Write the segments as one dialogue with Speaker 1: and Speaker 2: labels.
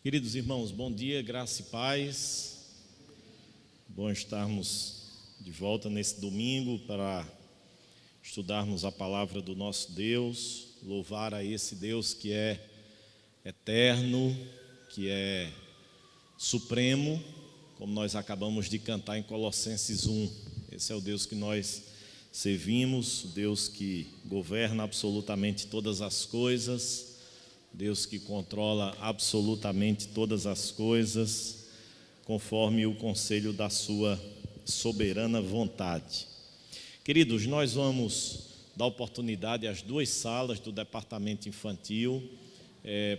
Speaker 1: Queridos irmãos, bom dia, graça e paz. Bom estarmos de volta nesse domingo para estudarmos a palavra do nosso Deus, louvar a esse Deus que é eterno, que é supremo, como nós acabamos de cantar em Colossenses 1. Esse é o Deus que nós servimos, o Deus que governa absolutamente todas as coisas, Deus que controla absolutamente todas as coisas, conforme o conselho da sua soberana vontade. Queridos, nós vamos dar oportunidade às duas salas do departamento infantil,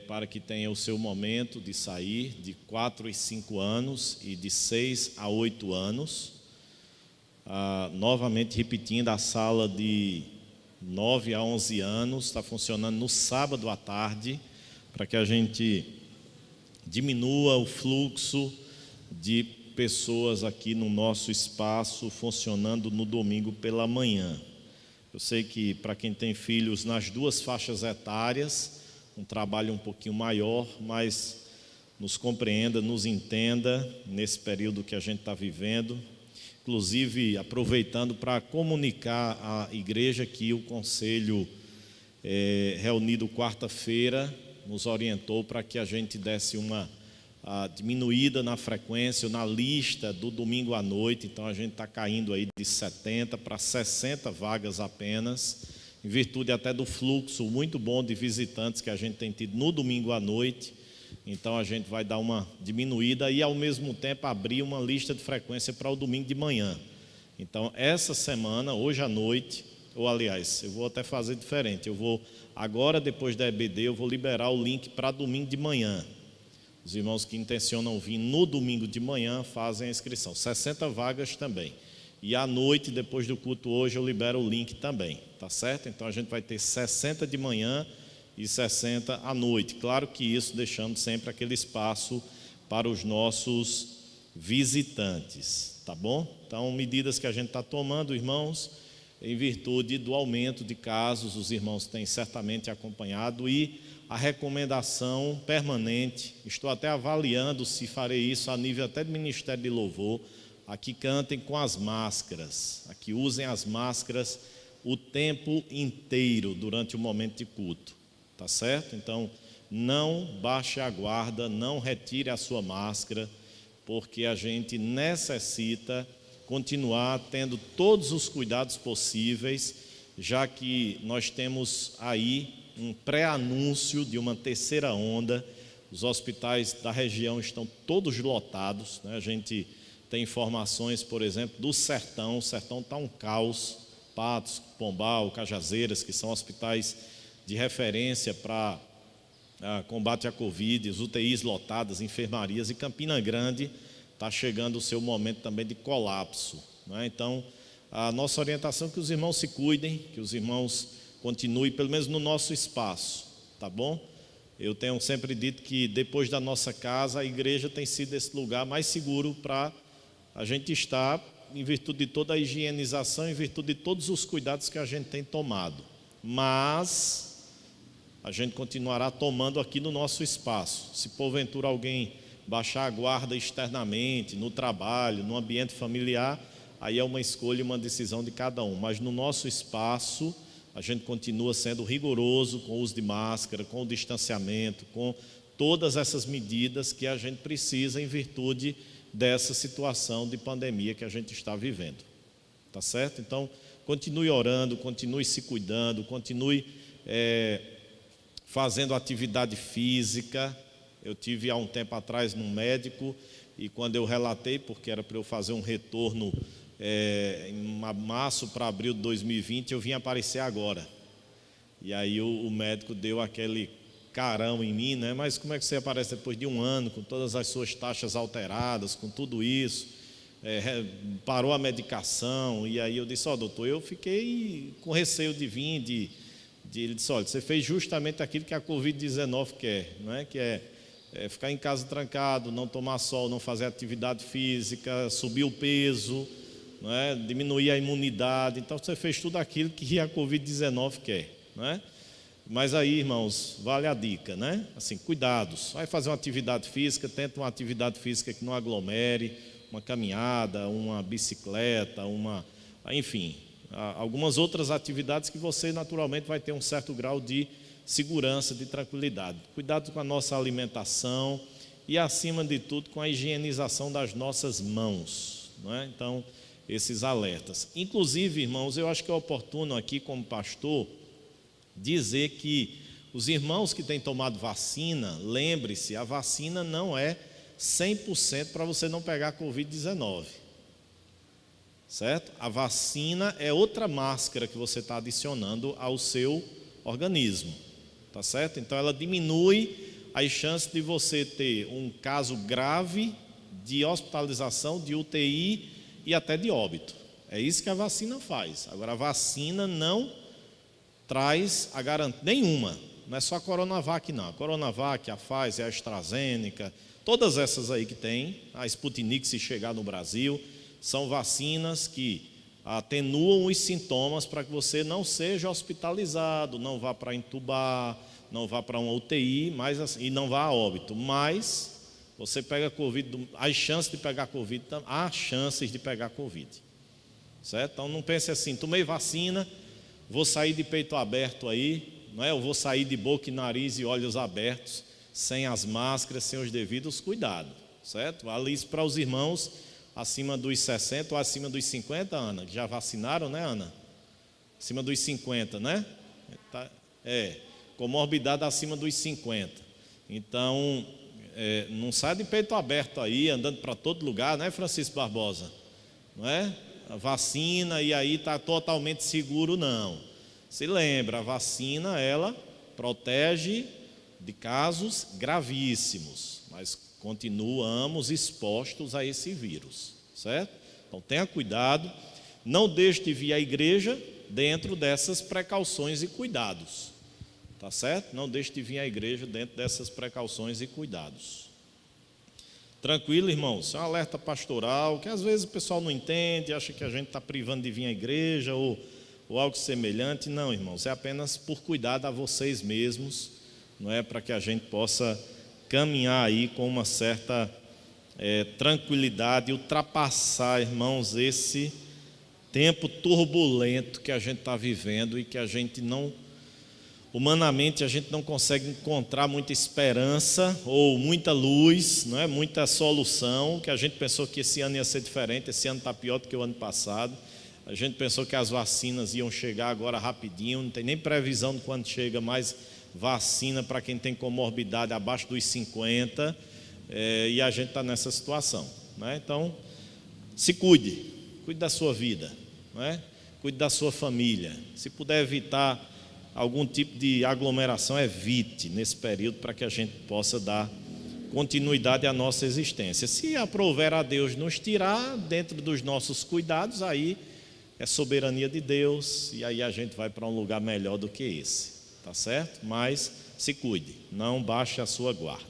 Speaker 1: para que tenha o seu momento de sair, de 4 e 5 anos e de 6 a 8 anos. Novamente repetindo, a sala de 9 a 11 anos está funcionando no sábado à tarde, para que a gente diminua o fluxo de pessoas aqui no nosso espaço funcionando no domingo pela manhã. Eu sei que para quem tem filhos nas duas faixas etárias, um trabalho um pouquinho maior, mas nos compreenda, nos entenda nesse período que a gente está vivendo. Inclusive, aproveitando para comunicar à igreja que o conselho reunido quarta-feira nos orientou para que a gente desse uma diminuída na frequência, na lista do domingo à noite. Então a gente está caindo aí de 70 para 60 vagas apenas, em virtude até do fluxo muito bom de visitantes que a gente tem tido no domingo à noite. Então a gente vai dar uma diminuída e ao mesmo tempo abrir uma lista de frequência para o domingo de manhã. Então essa semana, hoje à noite, ou aliás, eu vou até fazer diferente, eu vou agora, depois da EBD, eu vou liberar o link para domingo de manhã. Os irmãos que intencionam vir no domingo de manhã fazem a inscrição, 60 vagas também. E à noite, depois do culto hoje, eu libero o link também, tá certo? Então a gente vai ter 60 de manhã e 60 à noite. Claro que isso deixando sempre aquele espaço para os nossos visitantes, tá bom? Então, medidas que a gente está tomando, irmãos, em virtude do aumento de casos, os irmãos têm certamente acompanhado, e a recomendação permanente, estou até avaliando se farei isso a nível até do Ministério de Louvor, aqui cantem com as máscaras, aqui usem as máscaras o tempo inteiro durante o momento de culto, tá certo? Então, não baixe a guarda, não retire a sua máscara, porque a gente necessita continuar tendo todos os cuidados possíveis, já que nós temos aí um pré-anúncio de uma terceira onda. Os hospitais da região estão todos lotados, né? A gente tem informações, por exemplo, do Sertão. O Sertão está um caos. Patos, Pombal, Cajazeiras, que são hospitais de referência para combate à Covid, as UTIs lotadas, enfermarias, e Campina Grande está chegando o seu momento também de colapso, né? Então, a nossa orientação é que os irmãos se cuidem, que os irmãos continuem, pelo menos no nosso espaço, tá bom? Eu tenho sempre dito que depois da nossa casa, a igreja tem sido esse lugar mais seguro para a gente estar, em virtude de toda a higienização, em virtude de todos os cuidados que a gente tem tomado. Mas a gente continuará tomando aqui no nosso espaço. Se porventura alguém baixar a guarda externamente, no trabalho, no ambiente familiar, aí é uma escolha e uma decisão de cada um. Mas no nosso espaço, a gente continua sendo rigoroso com o uso de máscara, com o distanciamento, com todas essas medidas que a gente precisa em virtude dessa situação de pandemia que a gente está vivendo. Tá certo? Então, continue orando, continue se cuidando, continue fazendo atividade física. Eu tive há um tempo atrás num médico, e quando eu relatei, porque era para eu fazer um retorno em março para abril de 2020, eu vim aparecer agora. E aí o médico deu aquele carão em mim, né? Mas como é que você aparece depois de um ano, com todas as suas taxas alteradas, com tudo isso? Parou a medicação. E aí eu disse, doutor, eu fiquei com receio de vir, ele disse, olha, você fez justamente aquilo que a Covid-19 quer, não é? Que é ficar em casa trancado, não tomar sol, não fazer atividade física, subir o peso, não é? Diminuir a imunidade. Então você fez tudo aquilo que a Covid-19 quer, não é? Mas aí, irmãos, vale a dica, né? Assim, cuidados. Vai fazer uma atividade física, tenta uma atividade física que não aglomere, uma caminhada, uma bicicleta, enfim, algumas outras atividades que você naturalmente vai ter um certo grau de segurança, de tranquilidade. Cuidado com a nossa alimentação e, acima de tudo, com a higienização das nossas mãos, não é? Então, esses alertas. Inclusive, irmãos, eu acho que é oportuno aqui, como pastor, dizer que os irmãos que têm tomado vacina, lembre-se, a vacina não é 100% para você não pegar Covid-19, certo? A vacina é outra máscara que você está adicionando ao seu organismo, tá certo? Então ela diminui as chances de você ter um caso grave de hospitalização, de UTI e até de óbito. É isso que a vacina faz. Agora, a vacina não traz a garantia nenhuma, não é só a Coronavac não, a Coronavac, a Pfizer, a AstraZeneca, todas essas aí que tem, a Sputnik se chegar no Brasil, são vacinas que atenuam os sintomas para que você não seja hospitalizado, não vá para entubar, não vá para uma UTI, e não vá a óbito, mas você pega Covid, as chances de pegar Covid, há chances de pegar Covid, certo? Então não pense assim, tomei vacina, vou sair de peito aberto aí, não é? Eu vou sair de boca e nariz e olhos abertos, sem as máscaras, sem os devidos cuidados, certo? Vale isso para os irmãos acima dos 60 ou acima dos 50, Ana, que já vacinaram, né, Ana? Acima dos 50, né? Comorbidade acima dos 50. Então, não sai de peito aberto aí, andando para todo lugar, né, Francisco Barbosa? Não é? A vacina e aí está totalmente seguro, não. Se lembra, a vacina, ela protege de casos gravíssimos, mas continuamos expostos a esse vírus, certo? Então tenha cuidado, não deixe de vir à igreja dentro dessas precauções e cuidados, tá certo? Não deixe de vir à igreja dentro dessas precauções e cuidados. Tranquilo, irmãos? Isso é um alerta pastoral, que às vezes o pessoal não entende, acha que a gente está privando de vir à igreja ou algo semelhante. Não, irmãos, é apenas por cuidado a vocês mesmos, não é? Para que a gente possa caminhar aí com uma certa tranquilidade e ultrapassar, irmãos, esse tempo turbulento que a gente está vivendo e que a gente não... Humanamente a gente não consegue encontrar muita esperança ou muita luz, não é? Muita solução, que a gente pensou que esse ano ia ser diferente, esse ano está pior do que o ano passado. A gente pensou que as vacinas iam chegar agora rapidinho, não tem nem previsão de quando chega mais vacina para quem tem comorbidade abaixo dos 50, e a gente está nessa situação, não é? Então, se cuide da sua vida, não é? Cuide da sua família. Se puder evitar algum tipo de aglomeração, evite nesse período para que a gente possa dar continuidade à nossa existência. Se aprouver a Deus nos tirar dentro dos nossos cuidados, aí é soberania de Deus e aí a gente vai para um lugar melhor do que esse, tá certo? Mas se cuide, não baixe a sua guarda.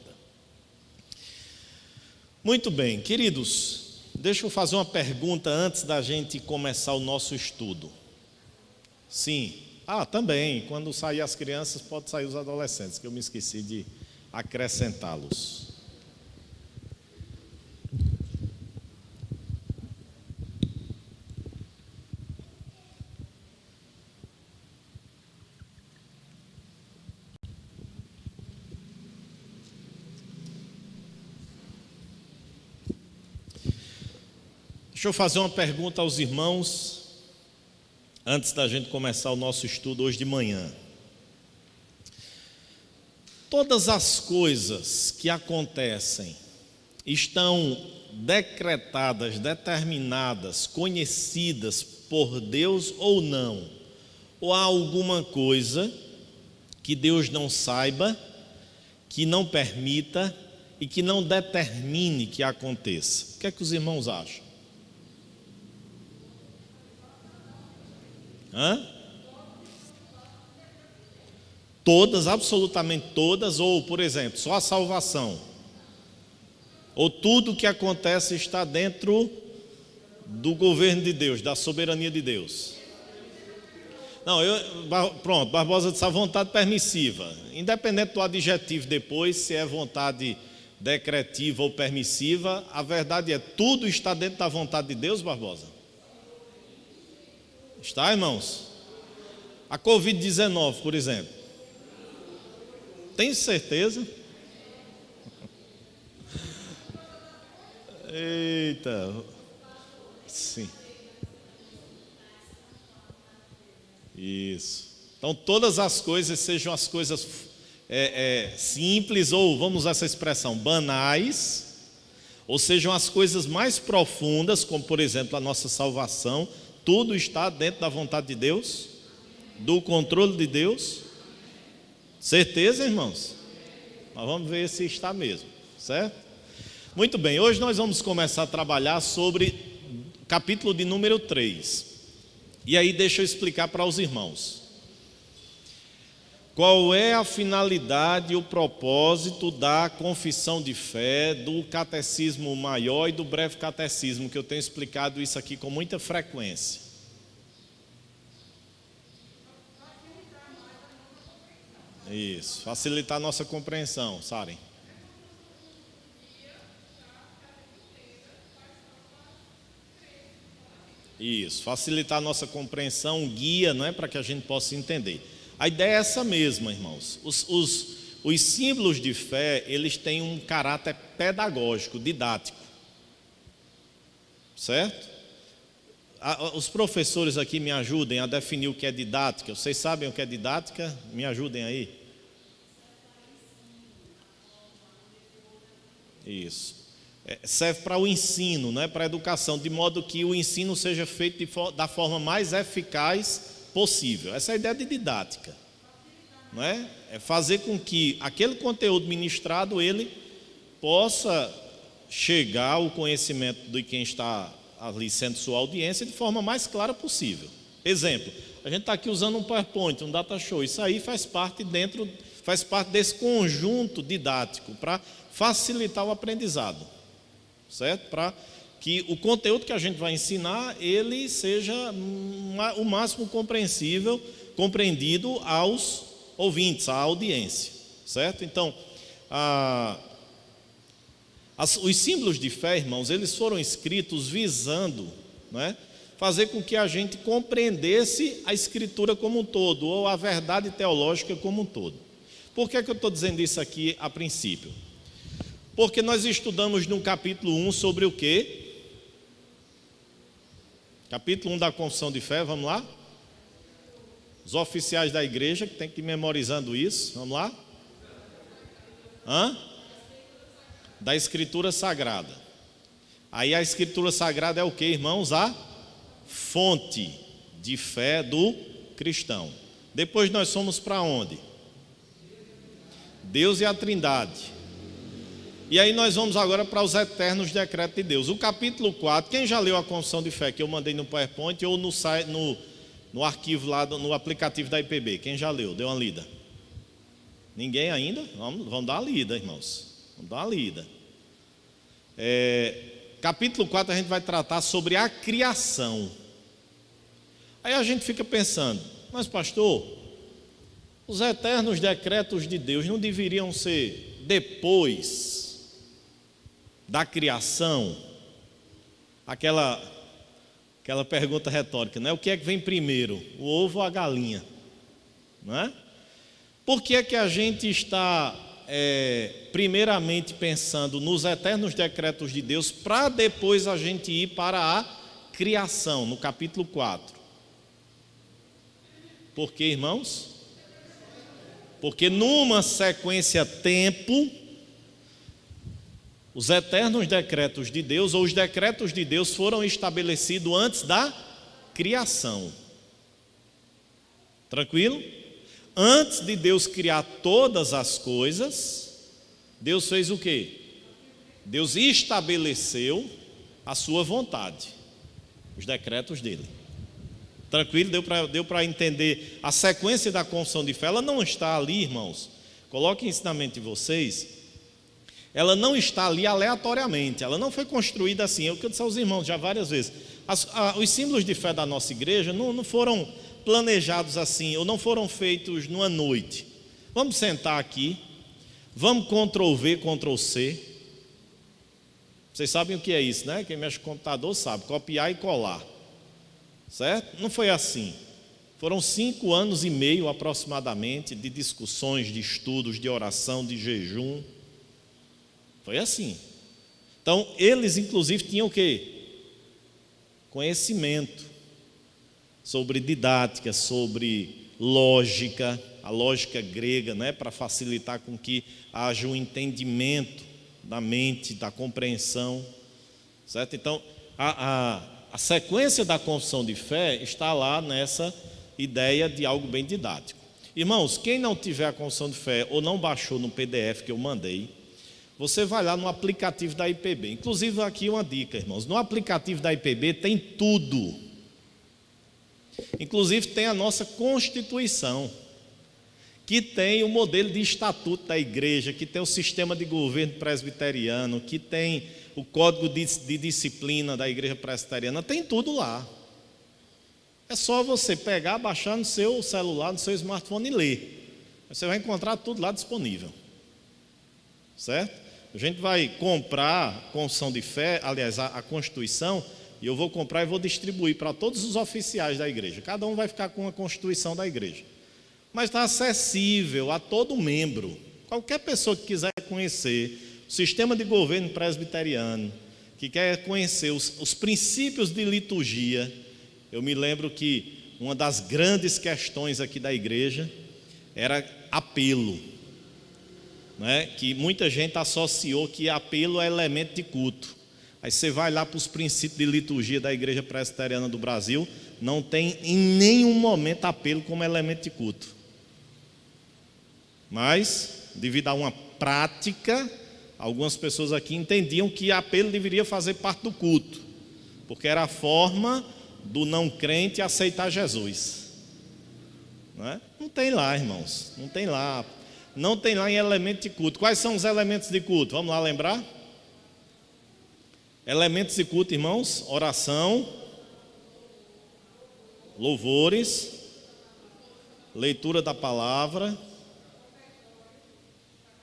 Speaker 1: Muito bem, queridos, deixa eu fazer uma pergunta antes da gente começar o nosso estudo. Sim. Também, quando sair as crianças, pode sair os adolescentes, que eu me esqueci de acrescentá-los. Deixa eu fazer uma pergunta aos irmãos, antes da gente começar o nosso estudo hoje de manhã. Todas as coisas que acontecem estão decretadas, determinadas, conhecidas por Deus ou não? Ou há alguma coisa que Deus não saiba, que não permita e que não determine que aconteça? O que é que os irmãos acham? Todas, absolutamente todas, ou, por exemplo, só a salvação, ou tudo que acontece está dentro do governo de Deus, da soberania de Deus. Não, pronto, Barbosa disse a vontade permissiva. Independente do adjetivo depois, se é vontade decretiva ou permissiva, a verdade é, tudo está dentro da vontade de Deus, Barbosa? Está, irmãos? A Covid-19, por exemplo. Tem certeza? Eita, sim. Isso. Então, todas as coisas, sejam as coisas simples, ou vamos usar essa expressão, banais, ou sejam as coisas mais profundas, como por exemplo a nossa salvação, tudo está dentro da vontade de Deus, do controle de Deus. Certeza, irmãos? Mas vamos ver se está mesmo, certo? Muito bem, hoje nós vamos começar a trabalhar sobre o capítulo de número 3. E aí deixa eu explicar para os irmãos. Qual é a finalidade e o propósito da confissão de fé, do catecismo maior e do breve catecismo, que eu tenho explicado isso aqui com muita frequência? Isso, facilitar a nossa compreensão, Saren. Isso, facilitar a nossa compreensão, guia, não é, para que a gente possa entender. A ideia é essa mesma, irmãos. Os símbolos de fé, eles têm um caráter pedagógico, didático. Certo? Os professores aqui me ajudem a definir o que é didática. Vocês sabem o que é didática? Me ajudem aí. Isso. Serve para o ensino, não é, para a educação, de modo que o ensino seja feito da forma mais eficaz possível. Essa é a ideia de didática, não é? É fazer com que aquele conteúdo ministrado ele possa chegar ao conhecimento de quem está ali sendo sua audiência de forma mais clara possível. Exemplo, a gente está aqui usando um PowerPoint, um data show, isso aí faz parte desse conjunto didático para facilitar o aprendizado, certo? Para que o conteúdo que a gente vai ensinar, ele seja o máximo compreensível, compreendido aos ouvintes, à audiência, certo? Então, os símbolos de fé, irmãos, eles foram escritos visando, não é, fazer com que a gente compreendesse a Escritura como um todo, ou a verdade teológica como um todo. Por que eu estou dizendo isso aqui a princípio? Porque nós estudamos no capítulo 1 sobre o quê? Capítulo 1 da Confissão de Fé, vamos lá? Os oficiais da igreja que tem que ir memorizando isso, vamos lá? Da Escritura Sagrada. Aí a Escritura Sagrada é o que, irmãos? A fonte de fé do cristão. Depois nós somos para onde? Deus e a Trindade. E aí nós vamos agora para os eternos decretos de Deus. O capítulo 4, quem já leu a Confissão de Fé que eu mandei no PowerPoint ou no arquivo lá, no aplicativo da IPB? Quem já leu? Deu uma lida? Ninguém ainda? Vamos dar uma lida, irmãos. Vamos dar uma lida. Capítulo 4 a gente vai tratar sobre a criação. Aí a gente fica pensando, mas pastor, os eternos decretos de Deus não deveriam ser depois da criação? Aquela pergunta retórica, né? O que é que vem primeiro, o ovo ou a galinha? Não é? Por que é que a gente está primeiramente pensando nos eternos decretos de Deus para depois a gente ir para a criação, no capítulo 4? Por quê, irmãos? Porque numa sequência tempo, os eternos decretos de Deus, ou os decretos de Deus, foram estabelecidos antes da criação. Tranquilo? Antes de Deus criar todas as coisas, Deus fez o quê? Deus estabeleceu a sua vontade, os decretos dele. Tranquilo? Deu para entender a sequência da confissão de fé? Ela não está ali, irmãos. Coloquem isso na mente de vocês. Ela não está ali aleatoriamente, ela não foi construída assim. É o que eu disse aos irmãos já várias vezes. Os símbolos de fé da nossa igreja não foram planejados assim, ou não foram feitos numa noite. Vamos sentar aqui, vamos Ctrl+V, Ctrl+C. Vocês sabem o que é isso, né? Quem mexe com computador sabe, copiar e colar. Certo? Não foi assim. Foram 5 anos e meio aproximadamente de discussões, de estudos, de oração, de jejum. Foi assim. Então, eles inclusive tinham o quê? Conhecimento sobre didática, sobre lógica, a lógica grega, né, para facilitar com que haja um entendimento da mente, da compreensão, certo? Então, a sequência da confissão de fé está lá nessa ideia de algo bem didático. Irmãos, quem não tiver a confissão de fé ou não baixou no PDF que eu mandei, você vai lá no aplicativo da IPB. Inclusive, aqui uma dica, irmãos. No aplicativo da IPB tem tudo. Inclusive, tem a nossa Constituição, que tem o modelo de estatuto da igreja, que tem o sistema de governo presbiteriano, que tem o código de disciplina da igreja presbiteriana. Tem tudo lá. É só você pegar, baixar no seu celular, no seu smartphone e ler. Você vai encontrar tudo lá disponível. Certo? A gente vai comprar a confissão de fé, aliás, a Constituição, e eu vou comprar e vou distribuir para todos os oficiais da igreja. Cada um vai ficar com a Constituição da igreja. Mas está acessível a todo membro. Qualquer pessoa que quiser conhecer o sistema de governo presbiteriano, que quer conhecer os princípios de liturgia. Eu me lembro que uma das grandes questões aqui da igreja era apelo. Né, que muita gente associou que apelo é elemento de culto. Aí você vai lá para os princípios de liturgia da Igreja Presbiteriana do Brasil, não tem em nenhum momento apelo como elemento de culto. Mas, devido a uma prática, algumas pessoas aqui entendiam que apelo deveria fazer parte do culto, porque era a forma do não crente aceitar Jesus. Não tem lá, irmãos, não tem lá. Não tem lá em elemento de culto. Quais são os elementos de culto? Vamos lá lembrar? Elementos de culto, irmãos: oração, louvores, leitura da palavra,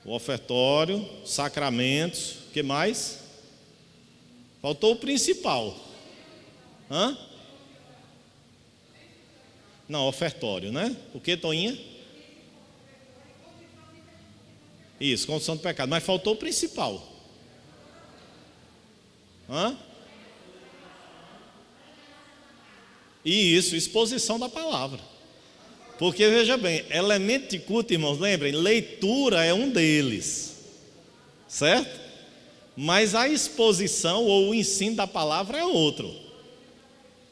Speaker 1: o ofertório, sacramentos. O que mais? Faltou o principal. Não, ofertório, né? O que, Toinha? Isso, confissão do pecado. Mas faltou o principal. E isso, exposição da palavra. Porque, veja bem, elemento de culto, irmãos, lembrem, leitura é um deles. Certo? Mas a exposição ou o ensino da palavra é outro.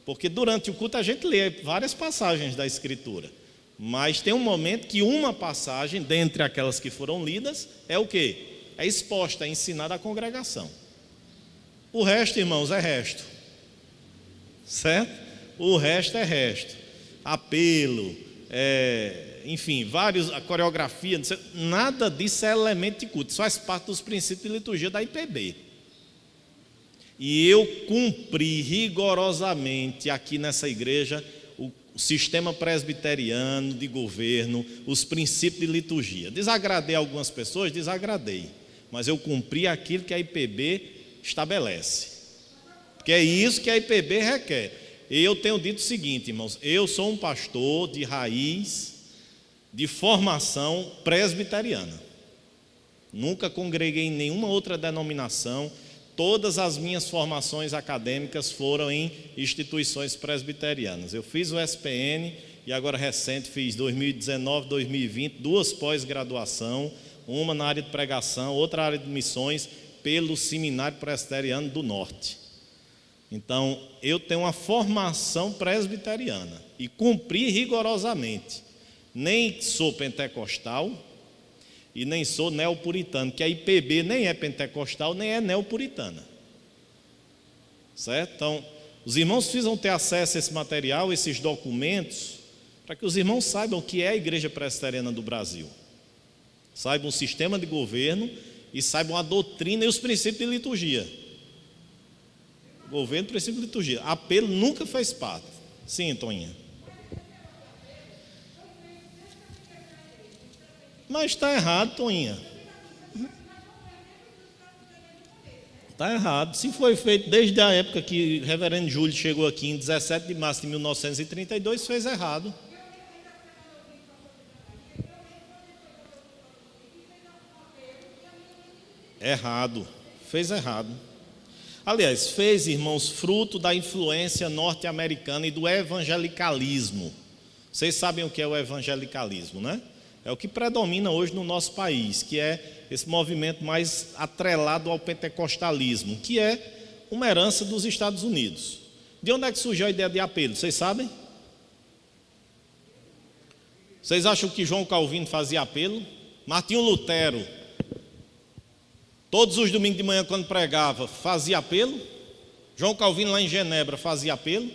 Speaker 1: Porque durante o culto a gente lê várias passagens da Escritura. Mas tem um momento que uma passagem, dentre aquelas que foram lidas, é o quê? É exposta, é ensinada à congregação. O resto, irmãos, é resto. Certo? O resto é resto. Apelo, enfim, a coreografia, nada disso é elemento de culto. Isso faz parte dos princípios de liturgia da IPB. E eu cumpri rigorosamente aqui nessa igreja o sistema presbiteriano de governo, os princípios de liturgia. Desagradei algumas pessoas? Desagradei. Mas eu cumpri aquilo que a IPB estabelece. Porque é isso que a IPB requer. E eu tenho dito o seguinte, irmãos: eu sou um pastor de raiz, de formação presbiteriana. Nunca congreguei em nenhuma outra denominação. Todas as minhas formações acadêmicas foram em instituições presbiterianas. Eu fiz o SPN e agora recente fiz 2019, 2020, 2 pós-graduação, uma na área de pregação, outra área de missões, pelo Seminário Presbiteriano do Norte. Então, eu tenho uma formação presbiteriana e cumpri rigorosamente. Nem sou pentecostal e nem sou neopuritano, que a IPB nem é pentecostal, nem é neopuritana. Certo? Então, os irmãos precisam ter acesso a esse material, esses documentos, para que os irmãos saibam o que é a Igreja Presbiteriana do Brasil. Saibam o sistema de governo e saibam a doutrina e os princípios de liturgia. Governo, princípio de liturgia. Apelo nunca fez parte. Sim, Toninha. Mas está errado, Toinha. Está errado. Se foi feito desde a época que o reverendo Júlio chegou aqui, em 17 de março de 1932, fez errado. Errado. Fez errado. Aliás, fez, irmãos, fruto da influência norte-americana e do evangelicalismo. Vocês sabem o que é o evangelicalismo, né? É o que predomina hoje no nosso país, que é esse movimento mais atrelado ao pentecostalismo, que é uma herança dos Estados Unidos. De onde é que surgiu a ideia de apelo? Vocês sabem? Vocês acham que João Calvino fazia apelo? Martinho Lutero, todos os domingos de manhã, quando pregava, fazia apelo? João Calvino, lá em Genebra, fazia apelo?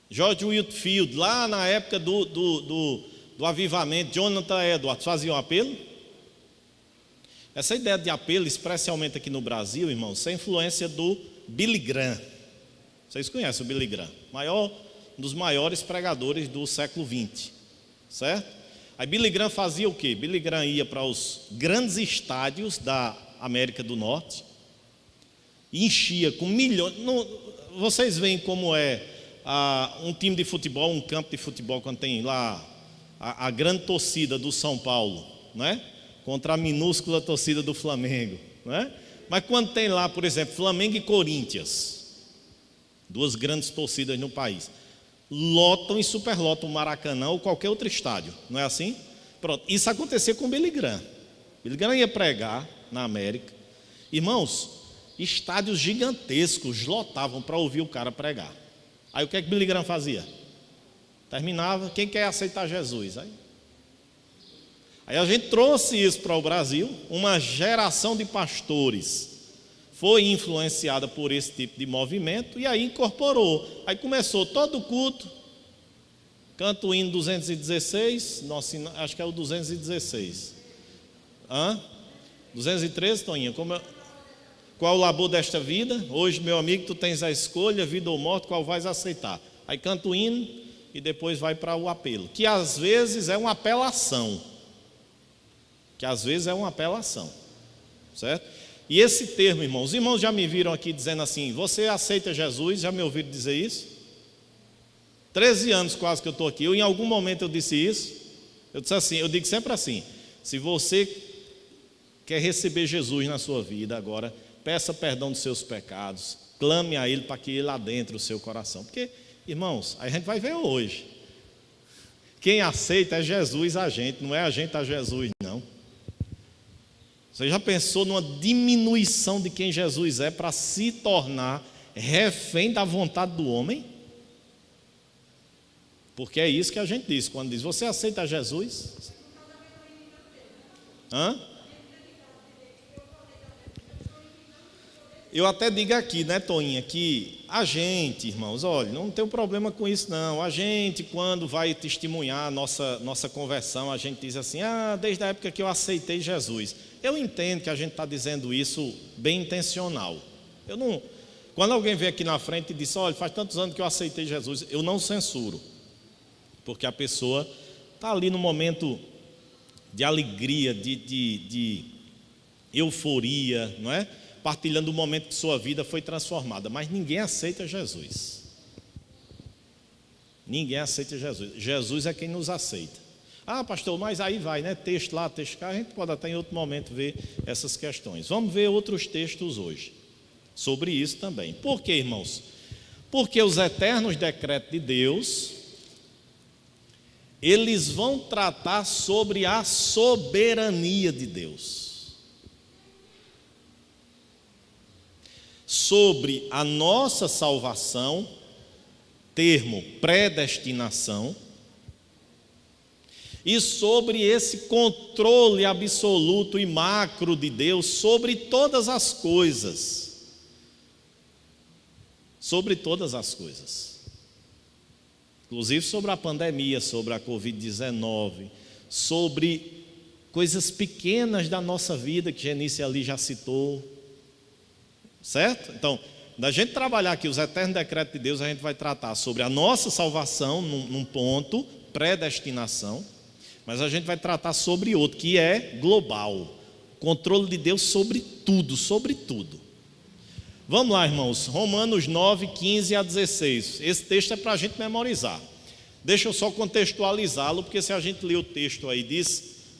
Speaker 1: George Whitefield, lá na época do avivamento, Jonathan Edwards, faziam apelo? Essa ideia de apelo, especialmente aqui no Brasil, irmãos, é a influência do Billy Graham. Vocês conhecem o Billy Graham? Um dos maiores pregadores do século XX, certo? Aí Billy Graham fazia o quê? Billy Graham ia para os grandes estádios da América do Norte e enchia com milhões. Vocês veem como é um time de futebol, um campo de futebol, quando tem lá a grande torcida do São Paulo, né? Contra a minúscula torcida do Flamengo, né? Mas quando tem lá, por exemplo, Flamengo e Corinthians, duas grandes torcidas no país, lotam e superlotam o Maracanã ou qualquer outro estádio, não é assim? Pronto, isso acontecia com Billy Graham. Billy Graham ia pregar na América, irmãos, estádios gigantescos lotavam para ouvir o cara pregar. Aí o que é que Billy Graham fazia? Terminava, quem quer aceitar Jesus? Aí a gente trouxe isso para o Brasil, uma geração de pastores foi influenciada por esse tipo de movimento e aí incorporou. Aí começou todo o culto, canta o hino 216, acho que é o 216. 213, Toninha? Qual o labor desta vida? Hoje, meu amigo, tu tens a escolha, vida ou morte, qual vais aceitar? Aí canta o hino e depois vai para o apelo, que às vezes é uma apelação. Certo? E esse termo, irmãos, os irmãos já me viram aqui dizendo assim, você aceita Jesus? Já me ouviram dizer isso? 13 anos quase que eu estou aqui, em algum momento eu disse isso? Eu disse assim, eu digo sempre assim, se você quer receber Jesus na sua vida agora, peça perdão dos seus pecados, clame a Ele para que Ele adentre o seu coração, porque, irmãos, a gente vai ver hoje, quem aceita é Jesus a gente, não é a gente a Jesus, não. Você já pensou numa diminuição de quem Jesus é para se tornar refém da vontade do homem? Porque é isso que a gente diz, quando diz, você aceita Jesus? Eu até digo aqui, né, Toinha, que a gente, irmãos, olha, não tem um problema com isso não. A gente, quando vai testemunhar a nossa conversão, a gente diz assim, desde a época que eu aceitei Jesus. Eu entendo que a gente está dizendo isso bem intencional. Quando alguém vem aqui na frente e diz, olha, faz tantos anos que eu aceitei Jesus, eu não censuro. Porque a pessoa está ali no momento de alegria, de euforia, não é? Partilhando o momento que sua vida foi transformada, mas ninguém aceita Jesus. Ninguém aceita Jesus. Jesus é quem nos aceita. Pastor, mas aí vai, né? Texto lá, texto cá, a gente pode até em outro momento ver essas questões. Vamos ver outros textos hoje sobre isso também. Por quê, irmãos? Porque os eternos decretos de Deus, eles vão tratar sobre a soberania de Deus, sobre a nossa salvação, termo predestinação, e sobre esse controle absoluto e macro de Deus sobre todas as coisas. Sobre todas as coisas. Inclusive sobre a pandemia, sobre a Covid-19, sobre coisas pequenas da nossa vida que Genice ali já citou. Certo? Então, da gente trabalhar aqui os eternos decretos de Deus, a gente vai tratar sobre a nossa salvação num ponto, predestinação. Mas a gente vai tratar sobre outro, que é global. O controle de Deus sobre tudo, sobre tudo. Vamos lá, irmãos, Romanos 9, 15 a 16. Esse texto é para a gente memorizar. Deixa eu só contextualizá-lo, porque se a gente ler o texto aí,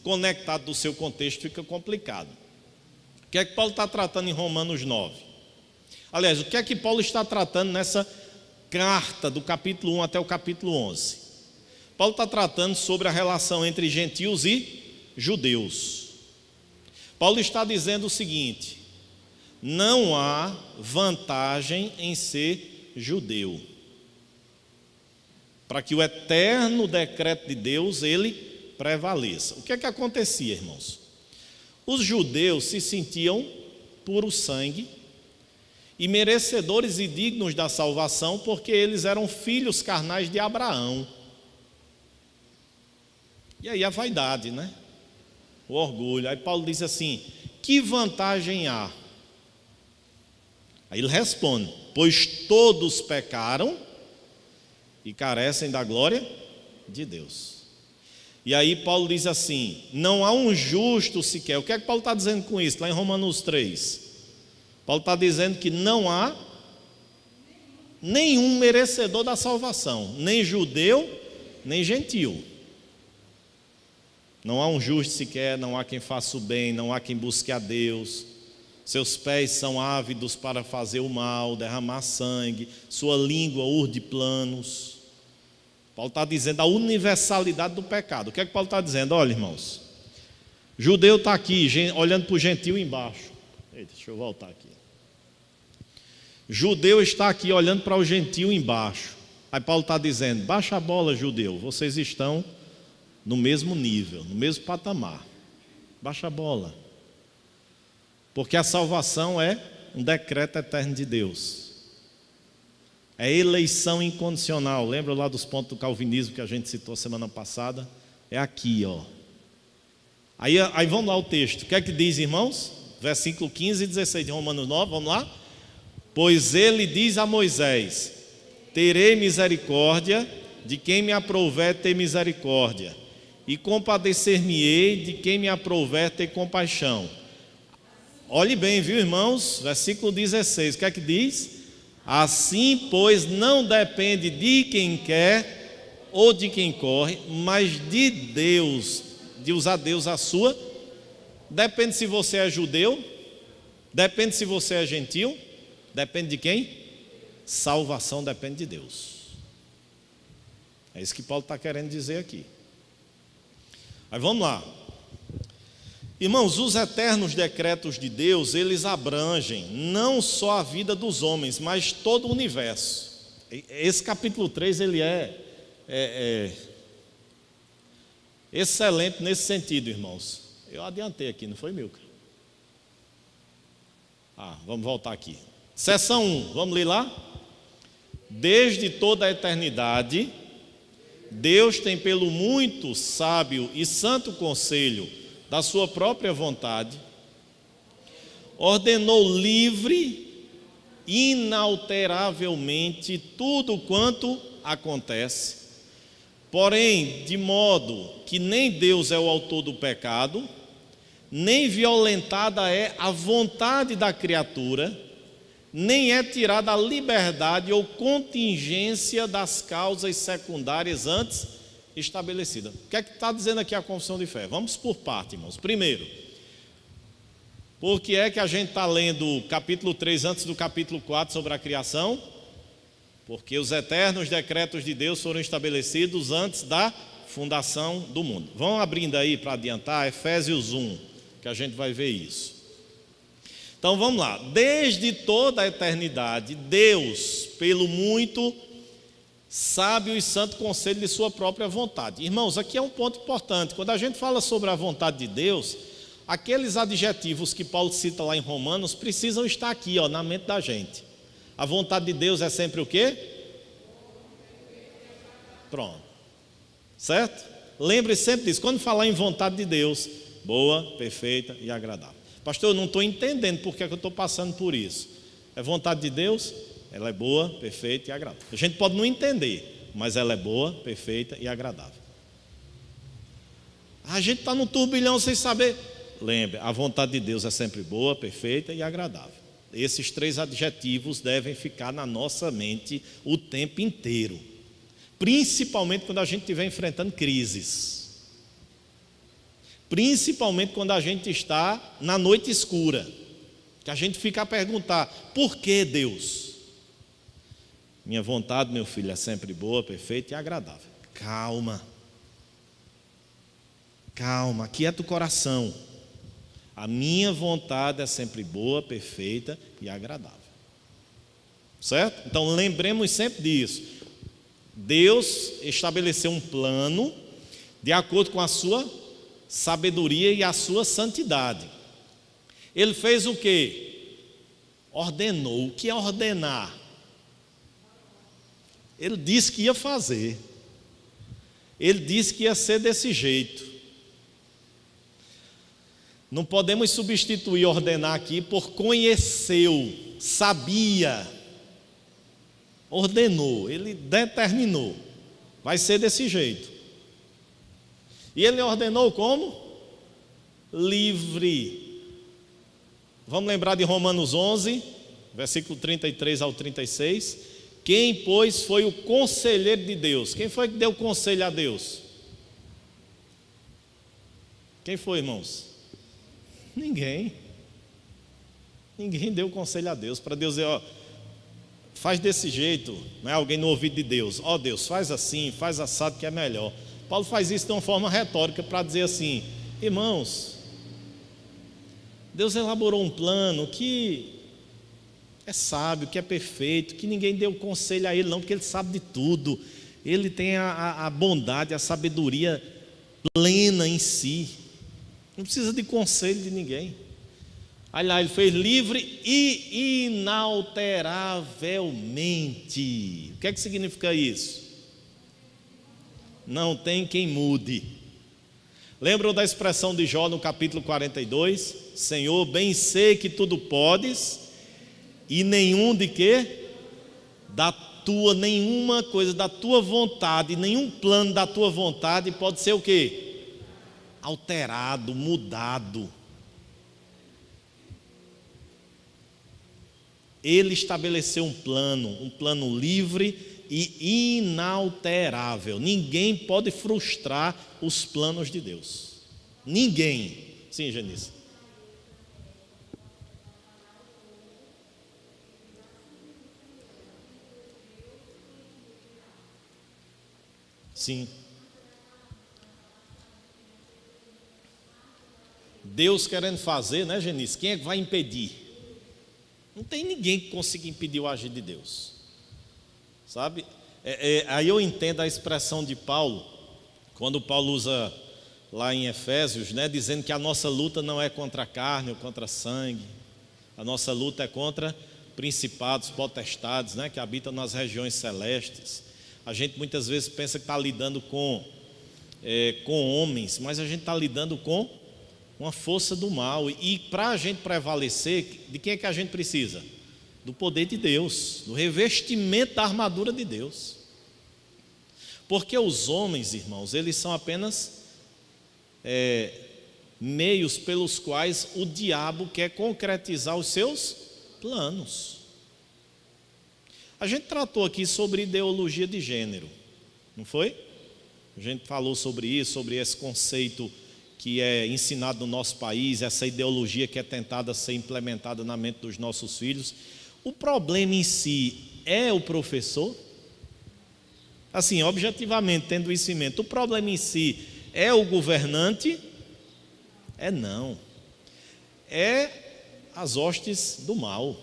Speaker 1: conectado do seu contexto, fica complicado. O que é que Paulo está tratando em Romanos 9? Aliás, o que é que Paulo está tratando nessa carta do capítulo 1 até o capítulo 11? Paulo está tratando sobre a relação entre gentios e judeus. Paulo está dizendo o seguinte: não há vantagem em ser judeu, para que o eterno decreto de Deus ele prevaleça. O que é que acontecia, irmãos? Os judeus se sentiam puro sangue e merecedores e dignos da salvação, porque eles eram filhos carnais de Abraão. E aí a vaidade, né? O orgulho. Aí Paulo diz assim: que vantagem há? Aí ele responde: pois todos pecaram e carecem da glória de Deus. E aí Paulo diz assim: não há um justo sequer. O que é que Paulo está dizendo com isso? Lá em Romanos 3, Paulo está dizendo que não há nenhum merecedor da salvação, nem judeu, nem gentil. Não há um justo sequer, não há quem faça o bem, não há quem busque a Deus. Seus pés são ávidos para fazer o mal, derramar sangue, sua língua urde planos. Paulo está dizendo a universalidade do pecado. O que é que Paulo está dizendo? Olha, irmãos, judeu está aqui, olhando para o gentil embaixo. Eita, deixa eu voltar aqui. Judeu está aqui olhando para o gentil embaixo. Aí Paulo está dizendo: baixa a bola, judeu, vocês estão no mesmo nível, no mesmo patamar. Baixa a bola. Porque a salvação é um decreto eterno de Deus. É eleição incondicional. Lembra lá dos pontos do calvinismo que a gente citou semana passada? É aqui, ó. Aí vamos lá o texto. O que é que diz, irmãos? Versículo 15 e 16 de Romanos 9, vamos lá? Pois ele diz a Moisés: terei misericórdia de quem me aprouver ter misericórdia, e compadecer-me-ei de quem me aprouver ter compaixão. Olhe bem, viu, irmãos? Versículo 16, o que é que diz? Assim, pois, não depende de quem quer ou de quem corre, mas de Deus, de usar Deus a sua. Depende se você é judeu, depende se você é gentil, depende de quem? Salvação depende de Deus. É isso que Paulo está querendo dizer aqui. Aí vamos lá. Irmãos, os eternos decretos de Deus, eles abrangem não só a vida dos homens, mas todo o universo. Esse capítulo 3, ele é excelente nesse sentido, irmãos. Eu adiantei aqui, não foi, Milka? Vamos voltar aqui. Seção 1, vamos ler lá? Desde toda a eternidade, Deus tem pelo muito sábio e santo conselho da sua própria vontade, ordenou livre, inalteravelmente tudo quanto acontece, porém de modo que nem Deus é o autor do pecado, nem violentada é a vontade da criatura, nem é tirada a liberdade ou contingência das causas secundárias antes estabelecida. O que é que está dizendo aqui a confissão de fé? Vamos por parte, irmãos. Primeiro, por que é que a gente está lendo o capítulo 3 antes do capítulo 4 sobre a criação? Porque os eternos decretos de Deus foram estabelecidos antes da fundação do mundo. Vão abrindo aí para adiantar Efésios 1, que a gente vai ver isso. Então vamos lá. Desde toda a eternidade, Deus, pelo muito sábio e santo conselho de sua própria vontade. Irmãos, aqui é um ponto importante. Quando a gente fala sobre a vontade de Deus, aqueles adjetivos que Paulo cita lá em Romanos precisam estar aqui, ó, na mente da gente. A vontade de Deus é sempre o quê? Pronto. Certo? Lembre sempre disso. Quando falar em vontade de Deus, boa, perfeita e agradável. Pastor, eu não estou entendendo por que eu estou passando por isso. É vontade de Deus? Ela é boa, perfeita e agradável. A gente pode não entender, mas ela é boa, perfeita e agradável. A gente está no turbilhão sem saber. Lembre, a vontade de Deus é sempre boa, perfeita e agradável. Esses 3 adjetivos devem ficar na nossa mente o tempo inteiro, principalmente quando a gente estiver enfrentando crises, principalmente quando a gente está na noite escura, que a gente fica a perguntar: por que Deus? Minha vontade, meu filho, é sempre boa, perfeita e agradável. Calma, calma, aquieta o coração. A minha vontade é sempre boa, perfeita e agradável. Certo? Então lembremos sempre disso. Deus estabeleceu um plano de acordo com a sua sabedoria e a sua santidade. Ele fez o quê? Ordenou. O que é ordenar? Ele disse que ia fazer. Ele disse que ia ser desse jeito. Não podemos substituir ordenar aqui por conheceu, sabia, ordenou, ele determinou. Vai ser desse jeito. E ele ordenou como? Livre. Vamos lembrar de Romanos 11, versículo 33 ao 36. Quem, pois, foi o conselheiro de Deus? Quem foi que deu conselho a Deus? Quem foi, irmãos? Ninguém. Ninguém deu conselho a Deus, para Deus dizer: ó, faz desse jeito, não é alguém no ouvido de Deus: ó Deus, faz assim, faz assado que é melhor. Paulo faz isso de uma forma retórica para dizer assim: irmãos, Deus elaborou um plano que é sábio, que é perfeito, que ninguém deu conselho a ele não, porque ele sabe de tudo. Ele tem a bondade, a sabedoria plena em si. Não precisa de conselho de ninguém. Olha lá, ele fez livre e inalteravelmente. O que é que significa isso? Não tem quem mude. Lembram da expressão de Jó no capítulo 42? Senhor, bem sei que tudo podes, e nenhum de quê? Nenhuma coisa da tua vontade, nenhum plano da tua vontade pode ser o quê? Alterado, mudado. Ele estabeleceu um plano livre e inalterável. Ninguém pode frustrar os planos de Deus. Ninguém. Sim, Genice. Sim. Deus querendo fazer, né, Genice? Quem é que vai impedir? Não tem ninguém que consiga impedir o agir de Deus. Sabe? Aí eu entendo a expressão de Paulo, quando Paulo usa lá em Efésios, né, dizendo que a nossa luta não é contra a carne ou contra sangue. A nossa luta é contra principados, potestades, né, que habitam nas regiões celestes. A gente muitas vezes pensa que está lidando com homens, mas a gente está lidando com uma força do mal. E para a gente prevalecer, de quem é que a gente precisa? Do poder de Deus, do revestimento da armadura de Deus. Porque os homens, irmãos, eles são apenas meios pelos quais o diabo quer concretizar os seus planos. A gente tratou aqui sobre ideologia de gênero, não foi? A gente falou sobre isso, sobre esse conceito que é ensinado no nosso país, essa ideologia que é tentada ser implementada na mente dos nossos filhos. O problema em si é o professor? Assim, objetivamente, tendo isso em mente, o problema em si é o governante? Não. É as hostes do mal.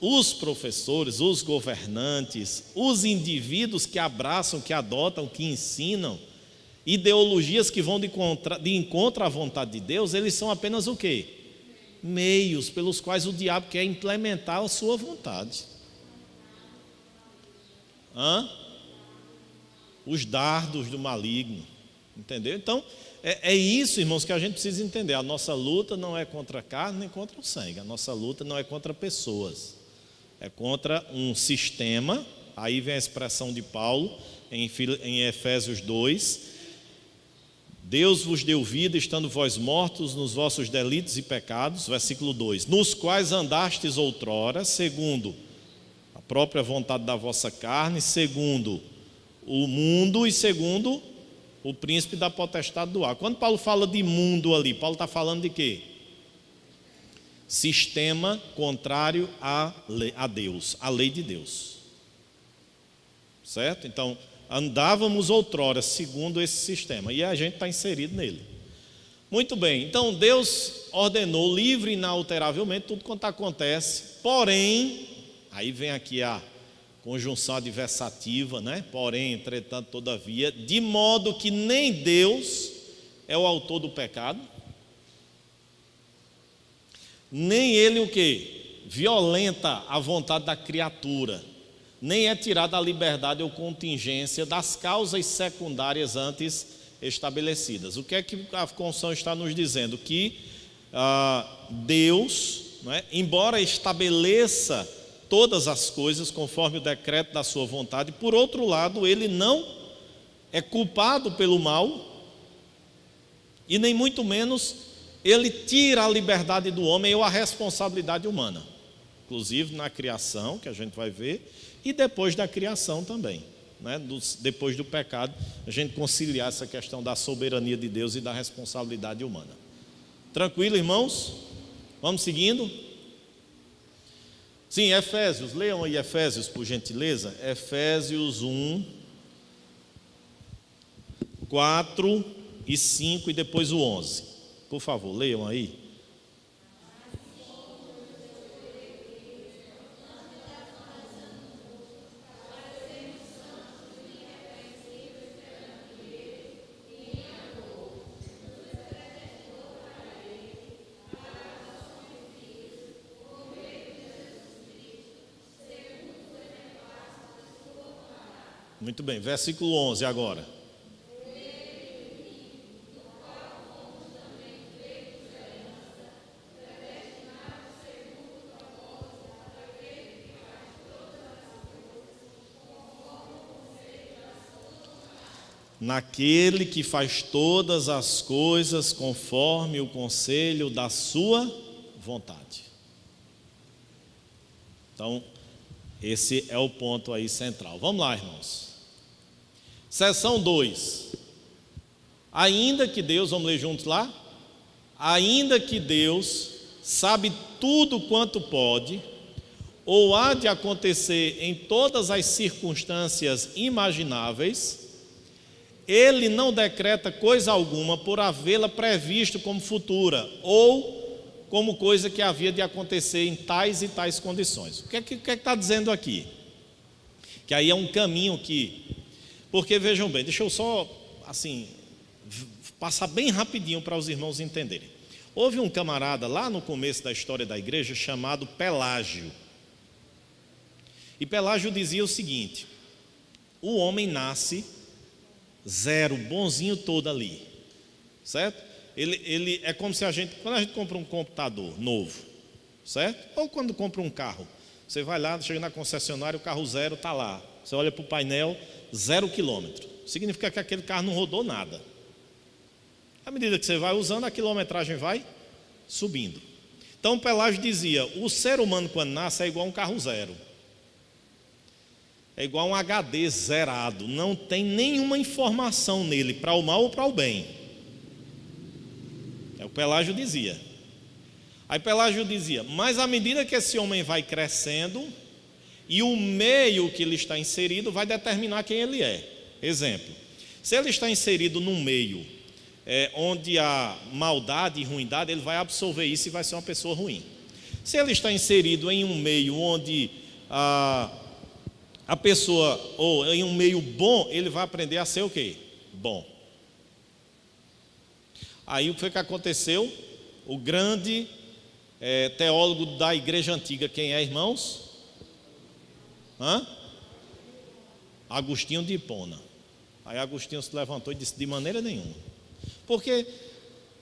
Speaker 1: Os professores, os governantes, os indivíduos que abraçam, que adotam, que ensinam ideologias que vão de encontro à vontade de Deus, eles são apenas o quê? Meios pelos quais o diabo quer implementar a sua vontade. Os dardos do maligno, entendeu? Então, é isso, irmãos, que a gente precisa entender. A nossa luta não é contra a carne nem contra o sangue. A nossa luta não é contra pessoas. É contra um sistema. Aí vem a expressão de Paulo em Efésios 2, Deus vos deu vida, estando vós mortos nos vossos delitos e pecados, versículo 2, nos quais andastes outrora, segundo a própria vontade da vossa carne, segundo o mundo e segundo o príncipe da potestade do ar. Quando Paulo fala de mundo ali, Paulo está falando de quê? Sistema contrário a Deus, a lei de Deus. Certo? Então, andávamos outrora segundo esse sistema e a gente está inserido nele. Muito bem, então Deus ordenou livre e inalteravelmente tudo quanto acontece, porém, aí vem aqui a conjunção adversativa, né? Porém, entretanto, todavia, de modo que nem Deus é o autor do pecado, nem ele o quê? Violenta a vontade da criatura, nem é tirada a liberdade ou contingência das causas secundárias antes estabelecidas. O que é que a Constituição está nos dizendo? Que Deus, né, embora estabeleça todas as coisas conforme o decreto da sua vontade, por outro lado, ele não é culpado pelo mal e nem muito menos ele tira a liberdade do homem ou a responsabilidade humana, inclusive na criação, que a gente vai ver, e depois da criação também, né? Depois do pecado, a gente conciliar essa questão da soberania de Deus e da responsabilidade humana. Tranquilo, irmãos? Vamos seguindo? Sim, Efésios, leiam aí Efésios, por gentileza. Efésios 1, 4 e 5 e depois o 11. Por favor, leiam aí. Muito bem, versículo 11 agora. Naquele que faz todas as coisas conforme o conselho da sua vontade. Então, esse é o ponto aí central. Vamos lá, irmãos. Seção 2. Ainda que Deus, vamos ler juntos lá? Ainda que Deus sabe tudo quanto pode, ou há de acontecer em todas as circunstâncias imagináveis, ele não decreta coisa alguma por havê-la previsto como futura, ou como coisa que havia de acontecer em tais e tais condições. O que é que está dizendo aqui? Que aí é um caminho que... Porque vejam bem, deixa eu só, assim, passar bem rapidinho para os irmãos entenderem. Houve um camarada lá no começo da história da igreja chamado Pelágio. E Pelágio dizia o seguinte: o homem nasce zero, bonzinho todo ali, certo? Ele é como se quando a gente compra um computador novo, certo? Ou quando compra um carro, você vai lá, chega na concessionária, o carro zero está lá, você olha para o painel, 0 quilômetro, significa que aquele carro não rodou nada. À medida que você vai usando, a quilometragem vai subindo. Então Pelágio dizia: o ser humano quando nasce é igual a um carro zero, é igual a um HD zerado, não tem nenhuma informação nele, para o mal ou para o bem. É o que Pelágio dizia. Aí Pelágio dizia: mas à medida que esse homem vai crescendo, e o meio que ele está inserido vai determinar quem ele é. Exemplo, se ele está inserido num meio onde há maldade e ruindade, ele vai absorver isso e vai ser uma pessoa ruim. Se ele está inserido em um meio onde a pessoa, ou em um meio bom, ele vai aprender a ser o quê? Bom. Aí o que foi que aconteceu? O grande teólogo da igreja antiga, quem é, irmãos? Agostinho de Hipona. Aí Agostinho se levantou e disse: de maneira nenhuma. Porque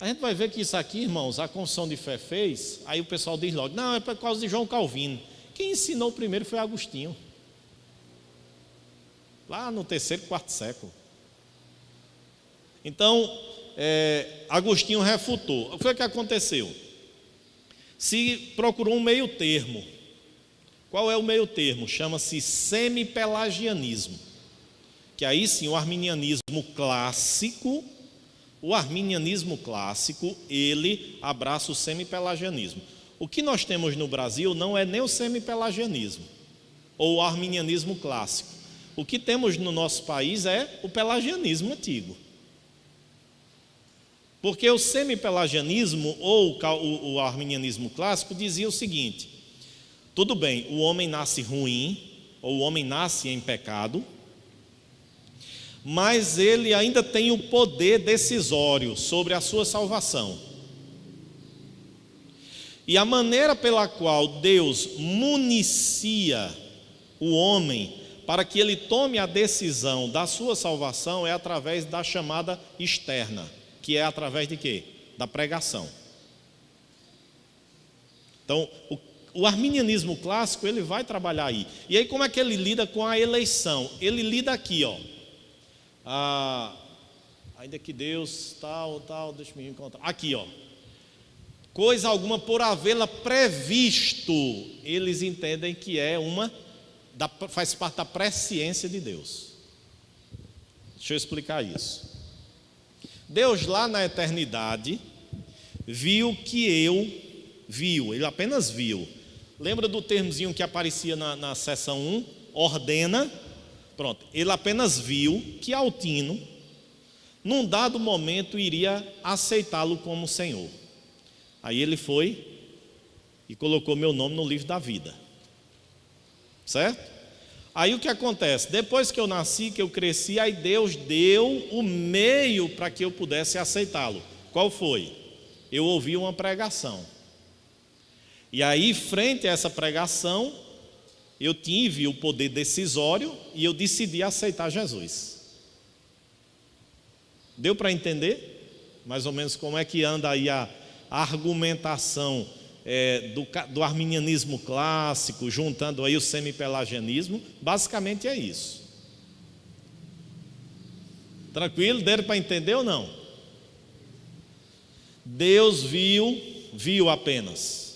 Speaker 1: a gente vai ver que isso aqui, irmãos, a confissão de fé fez, aí o pessoal diz logo: não, é por causa de João Calvino. Quem ensinou primeiro foi Agostinho, lá no 3º, 4º século. Então, Agostinho refutou. O que foi que aconteceu? Se procurou um meio termo. Qual é o meio termo? Chama-se semipelagianismo. Que aí sim o arminianismo clássico, ele abraça o semipelagianismo. O que nós temos no Brasil não é nem o semipelagianismo ou o arminianismo clássico. O que temos no nosso país é o pelagianismo antigo. Porque o semipelagianismo ou o arminianismo clássico dizia o seguinte: tudo bem, o homem nasce ruim, ou o homem nasce em pecado, mas ele ainda tem o poder decisório sobre a sua salvação. E a maneira pela qual Deus municia o homem para que ele tome a decisão da sua salvação é através da chamada externa, que é através de quê? Da pregação. Então, o arminianismo clássico, ele vai trabalhar aí. E aí como é que ele lida com a eleição? Ele lida aqui, ainda que Deus, tal, deixa eu me encontrar. Aqui, coisa alguma por havê-la previsto, eles entendem que é faz parte da presciência de Deus. Deixa eu explicar isso. Deus lá na eternidade viu que ele apenas viu. Lembra do termozinho que aparecia na seção 1? Ordena. Pronto, ele apenas viu que Altino, num dado momento, iria aceitá-lo como Senhor. Aí ele foi e colocou meu nome no livro da vida. Certo? Aí o que acontece? Depois que eu nasci, que eu cresci, aí Deus deu o meio para que eu pudesse aceitá-lo. Qual foi? Eu ouvi uma pregação. E aí, frente a essa pregação, eu tive o poder decisório e eu decidi aceitar Jesus. Deu para entender? Mais ou menos como é que anda aí a argumentação do arminianismo clássico, juntando aí o semipelagianismo. Basicamente é isso. Tranquilo? Deram para entender ou não? Deus viu apenas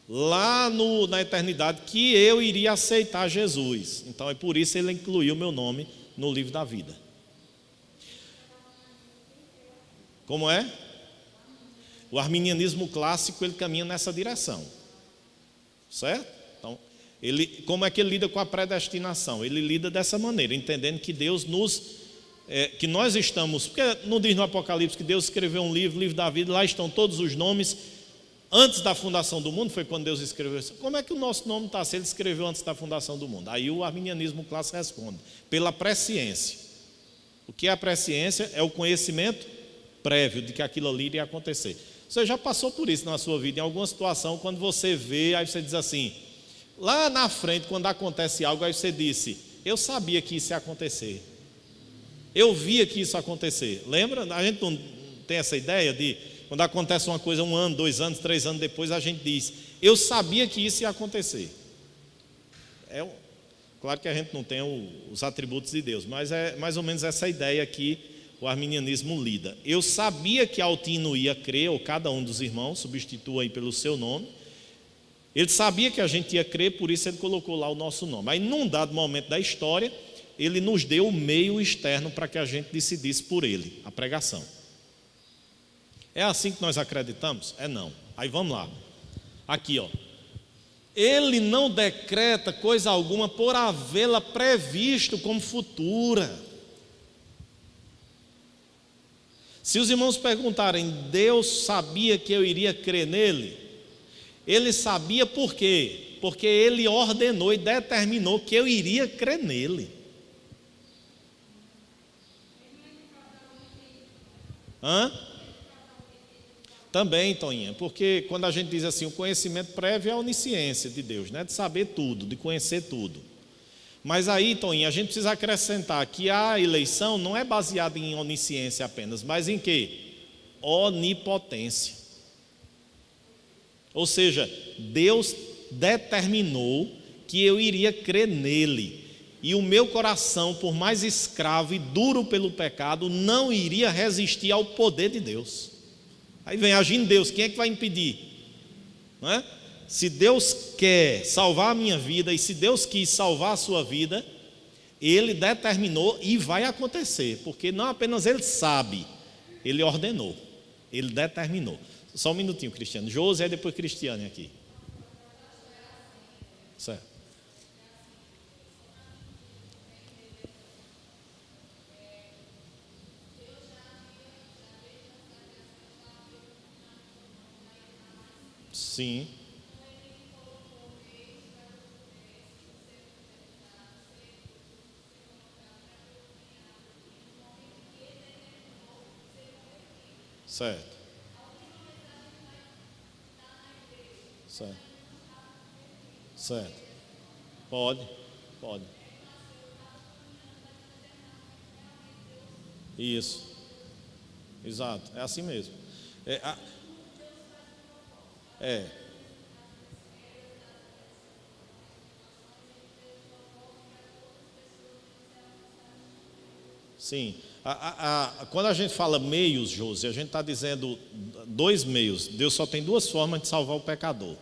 Speaker 1: lá na eternidade que eu iria aceitar Jesus. Então é por isso ele incluiu meu nome no livro da vida. Como é? O arminianismo clássico, ele caminha nessa direção. Certo? Então, como é que ele lida com a predestinação? Ele lida dessa maneira, entendendo que Deus que nós estamos, porque não diz no Apocalipse que Deus escreveu um livro da vida, lá estão todos os nomes. Antes da fundação do mundo, foi quando Deus escreveu isso. Como é que o nosso nome está se ele escreveu antes da fundação do mundo? Aí o arminianismo clássico responde: pela presciência. O que é a presciência? É o conhecimento prévio de que aquilo ali iria acontecer. Você já passou por isso na sua vida, em alguma situação, quando você vê, aí você diz assim, lá na frente, quando acontece algo, aí você disse: eu sabia que isso ia acontecer. Eu via que isso ia acontecer. Lembra? A gente não tem essa ideia de, quando acontece uma coisa 1 ano, 2 anos, 3 anos depois, a gente diz: eu sabia que isso ia acontecer. Claro que a gente não tem os atributos de Deus, mas é mais ou menos essa ideia que o arminianismo lida. Eu sabia que Altino ia crer, ou cada um dos irmãos, substitua aí pelo seu nome. Ele sabia que a gente ia crer, por isso ele colocou lá o nosso nome. Aí num dado momento da história, ele nos deu o meio externo para que a gente decidisse por ele, a pregação. É assim que nós acreditamos? É não. Aí vamos lá. Aqui, ele não decreta coisa alguma por havê-la previsto como futura. Se os irmãos perguntarem, Deus sabia que eu iria crer nele? Ele sabia por quê? Porque ele ordenou e determinou que eu iria crer nele. Também, Toninha, porque quando a gente diz assim, o conhecimento prévio é a onisciência de Deus, né? De saber tudo, de conhecer tudo. Mas aí, Toninha, a gente precisa acrescentar que a eleição não é baseada em onisciência apenas, mas em quê? Onipotência. Ou seja, Deus determinou que eu iria crer nele. E o meu coração, por mais escravo e duro pelo pecado, não iria resistir ao poder de Deus. Aí vem agindo Deus, quem é que vai impedir? Não é? Se Deus quer salvar a minha vida, e se Deus quis salvar a sua vida, Ele determinou e vai acontecer, porque não apenas Ele sabe, Ele ordenou, Ele determinou. Só um minutinho, Cristiano. José, depois Cristiane aqui. Certo. Sim. Certo. Certo. Certo. Pode. Pode. Isso. Exato. É assim mesmo. É. Sim. Quando a gente fala meios, Josi, a gente está dizendo dois meios. Deus só tem duas formas de salvar o pecador.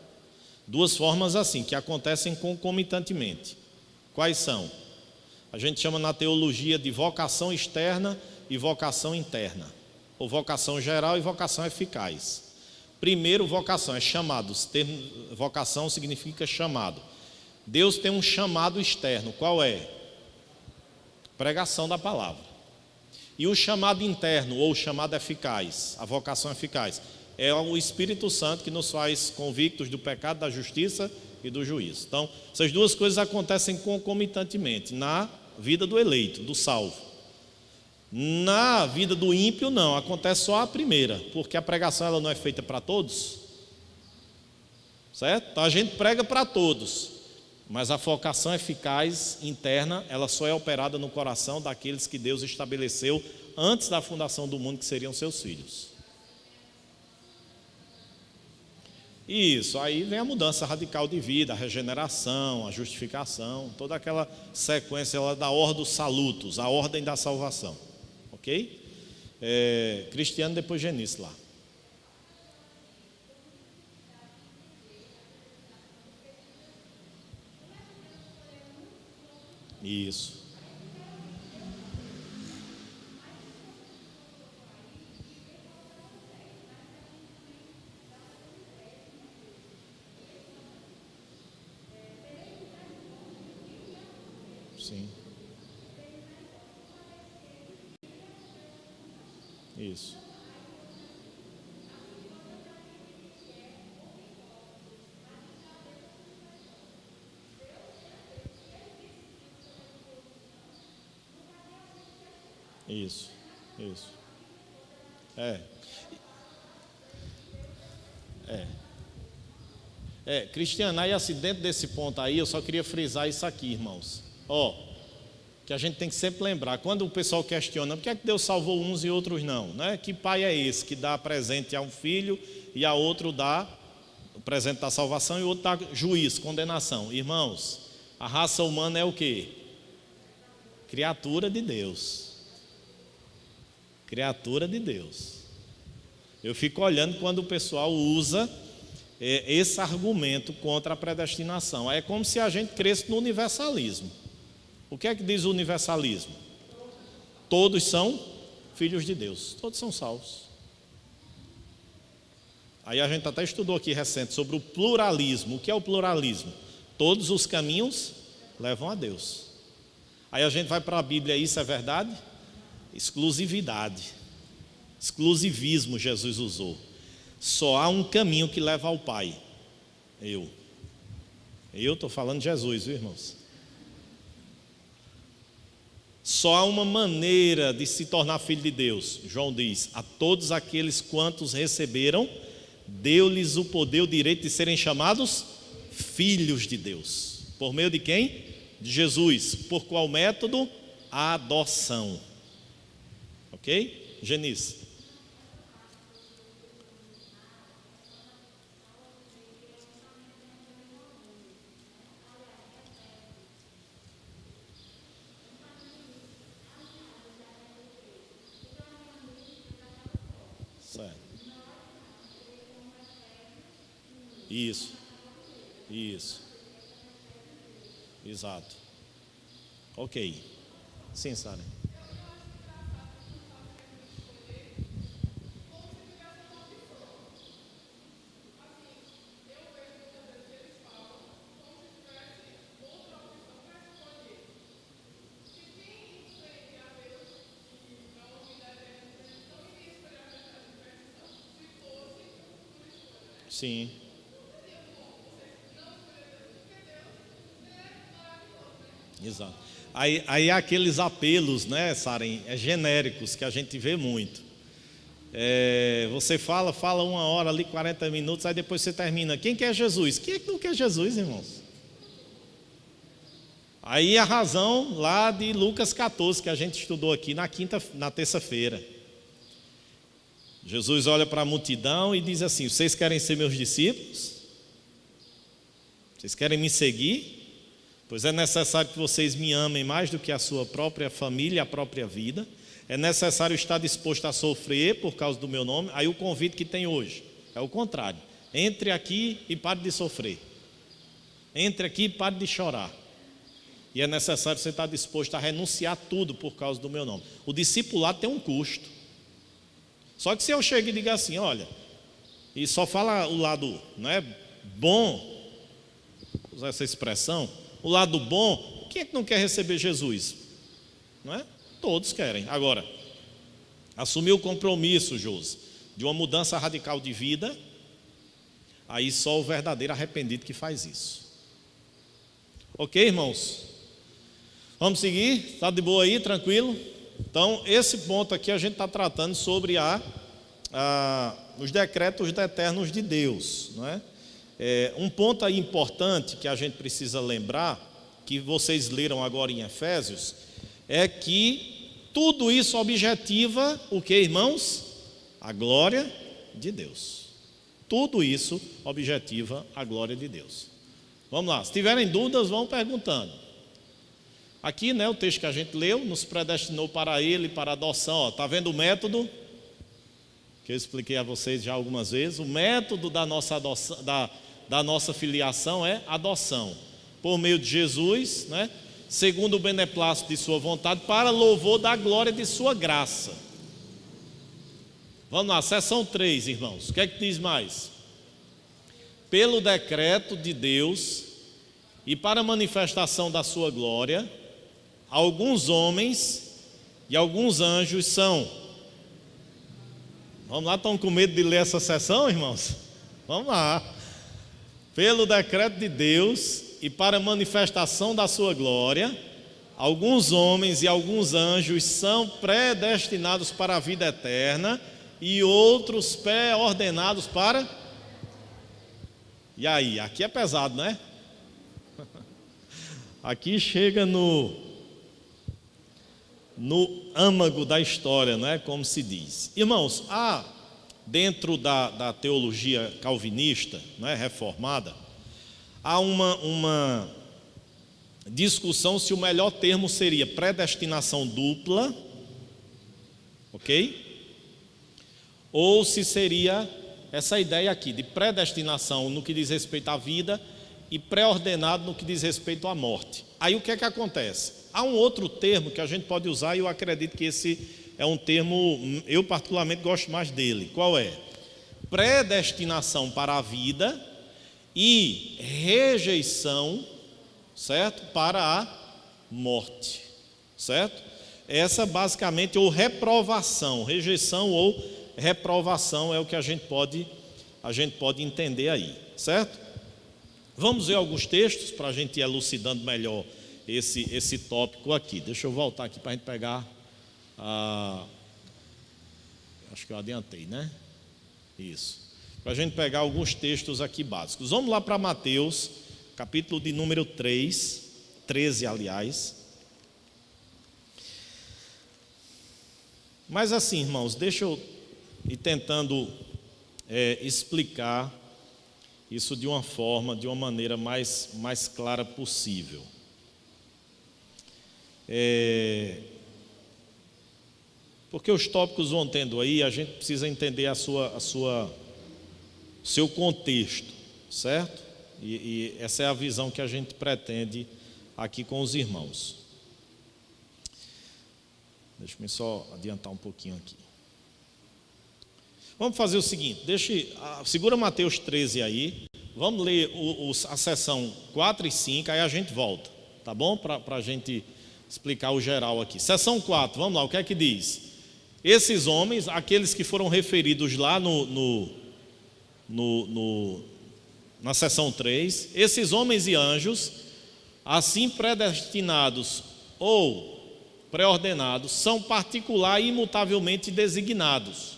Speaker 1: Duas formas assim, que acontecem concomitantemente. Quais são? A gente chama na teologia de vocação externa e vocação interna. Ou vocação geral e vocação eficaz. Primeiro, vocação é chamado. Vocação significa chamado. Deus tem um chamado externo. Qual é? Pregação da palavra. E o chamado interno, ou o chamado eficaz, a vocação eficaz, é o Espírito Santo que nos faz convictos do pecado, da justiça e do juízo. Então, essas duas coisas acontecem concomitantemente na vida do eleito, do salvo. Na vida do ímpio, não, acontece só a primeira, porque a pregação ela não é feita para todos, certo? Então a gente prega para todos, mas a vocação eficaz interna, ela só é operada no coração daqueles que Deus estabeleceu antes da fundação do mundo, que seriam seus filhos. Isso, aí vem a mudança radical de vida, a regeneração, a justificação, toda aquela sequência lá da ordem dos salutos, a ordem da salvação, ok? Cristiano, depois Genice lá. Isso. Sim. Isso. Isso. Isso. É. Cristiano, aí assim, dentro desse ponto aí, eu só queria frisar isso aqui, irmãos. Que a gente tem que sempre lembrar, quando o pessoal questiona, por que é que Deus salvou uns e outros não? Né? Que pai é esse que dá presente a um filho e a outro dá o presente da salvação e o outro dá juízo, condenação? Irmãos, a raça humana é o quê? Criatura de Deus. Criatura de Deus. Eu fico olhando quando o pessoal usa esse argumento contra a predestinação. É como se a gente cresce no universalismo. O que é que diz o universalismo? Todos são filhos de Deus, todos são salvos. Aí a gente até estudou aqui recente sobre o pluralismo. O que é o pluralismo? Todos os caminhos levam a Deus. Aí a gente vai para a Bíblia, isso é verdade? Exclusividade. Exclusivismo Jesus usou. Só há um caminho que leva ao Pai. Eu estou falando de Jesus, viu, irmãos? Só há uma maneira de se tornar filho de Deus. João diz: a todos aqueles quantos receberam, deu-lhes o poder, o direito de serem chamados filhos de Deus. Por meio de quem? De Jesus. Por qual método? A adoção. Ok? Genice. Isso, isso, exato. Ok. Sim, Sara. Sim. Exato. Aí aqueles apelos, né, Saren, genéricos que a gente vê muito. Você fala 1 hora ali, 40 minutos, aí depois você termina. Quem quer Jesus? Quem é que não quer Jesus, irmãos? Aí a razão lá de Lucas 14, que a gente estudou aqui na terça-feira. Jesus olha para a multidão e diz assim: vocês querem ser meus discípulos? Vocês querem me seguir? Pois é necessário que vocês me amem mais do que a sua própria família, a própria vida. É necessário estar disposto a sofrer por causa do meu nome. Aí o convite que tem hoje é o contrário: entre aqui e pare de sofrer. Entre aqui e pare de chorar. E é necessário você estar disposto a renunciar tudo por causa do meu nome. O discipulado tem um custo. Só que se eu chego e digo assim, olha, e só fala o lado, não é, bom, vou usar essa expressão, o lado bom, quem é que não quer receber Jesus? Não é? Todos querem. Agora, assumir o compromisso, Josi, de uma mudança radical de vida, aí só o verdadeiro arrependido que faz isso. Ok, irmãos? Vamos seguir? Está de boa aí, tranquilo? Então, esse ponto aqui a gente está tratando sobre os decretos eternos de Deus, não é? Um ponto aí importante que a gente precisa lembrar, que vocês leram agora em Efésios, é que tudo isso objetiva o que, irmãos? A glória de Deus. Tudo isso objetiva a glória de Deus. Vamos lá, se tiverem dúvidas, vão perguntando. Aqui, né, o texto que a gente leu, nos predestinou para Ele, para a adoção. Está vendo o método? Que eu expliquei a vocês já algumas vezes. O método da nossa adoção, da nossa filiação é adoção. Por meio de Jesus, né, segundo o beneplácito de sua vontade, para louvor da glória de sua graça. Vamos lá, seção 3, irmãos. O que é que diz mais? Pelo decreto de Deus e para a manifestação da sua glória, alguns homens e alguns anjos são. Vamos lá, estão com medo de ler essa sessão, irmãos? Vamos lá. Pelo decreto de Deus e para a manifestação da sua glória, alguns homens e alguns anjos são predestinados para a vida eterna e outros pré-ordenados para... E aí, aqui é pesado, né? Aqui chega no âmago da história, não é? Como se diz. Irmãos, dentro da teologia calvinista, não é? Reformada, há uma discussão se o melhor termo seria predestinação dupla, ok? Ou se seria essa ideia aqui de predestinação no que diz respeito à vida e pré-ordenado no que diz respeito à morte. Aí o que é que acontece? Há um outro termo que a gente pode usar e eu acredito que esse é um termo, eu particularmente gosto mais dele. Qual é? Predestinação para a vida e rejeição, certo? Para a morte, certo? Essa basicamente, ou reprovação, rejeição ou reprovação é o que a gente pode entender aí, certo? Vamos ver alguns textos para a gente ir elucidando melhor esse tópico aqui. Deixa eu voltar aqui para a gente pegar acho que eu adiantei, né? Isso. Para a gente pegar alguns textos aqui básicos. Vamos lá para Mateus, capítulo de número 13, aliás. Mas assim, irmãos, deixa eu ir tentando explicar isso de uma maneira mais clara possível. Porque os tópicos vão tendo aí, a gente precisa entender seu contexto, certo? E essa é a visão que a gente pretende aqui com os irmãos. Deixa eu só adiantar um pouquinho aqui. Vamos fazer o seguinte, segura Mateus 13 aí, vamos ler a seção 4 e 5, aí a gente volta, tá bom? Para a gente explicar o geral aqui. Seção 4, vamos lá, o que é que diz? Esses homens, aqueles que foram referidos lá na seção 3, esses homens e anjos, assim predestinados ou pré-ordenados, são particular e imutavelmente designados.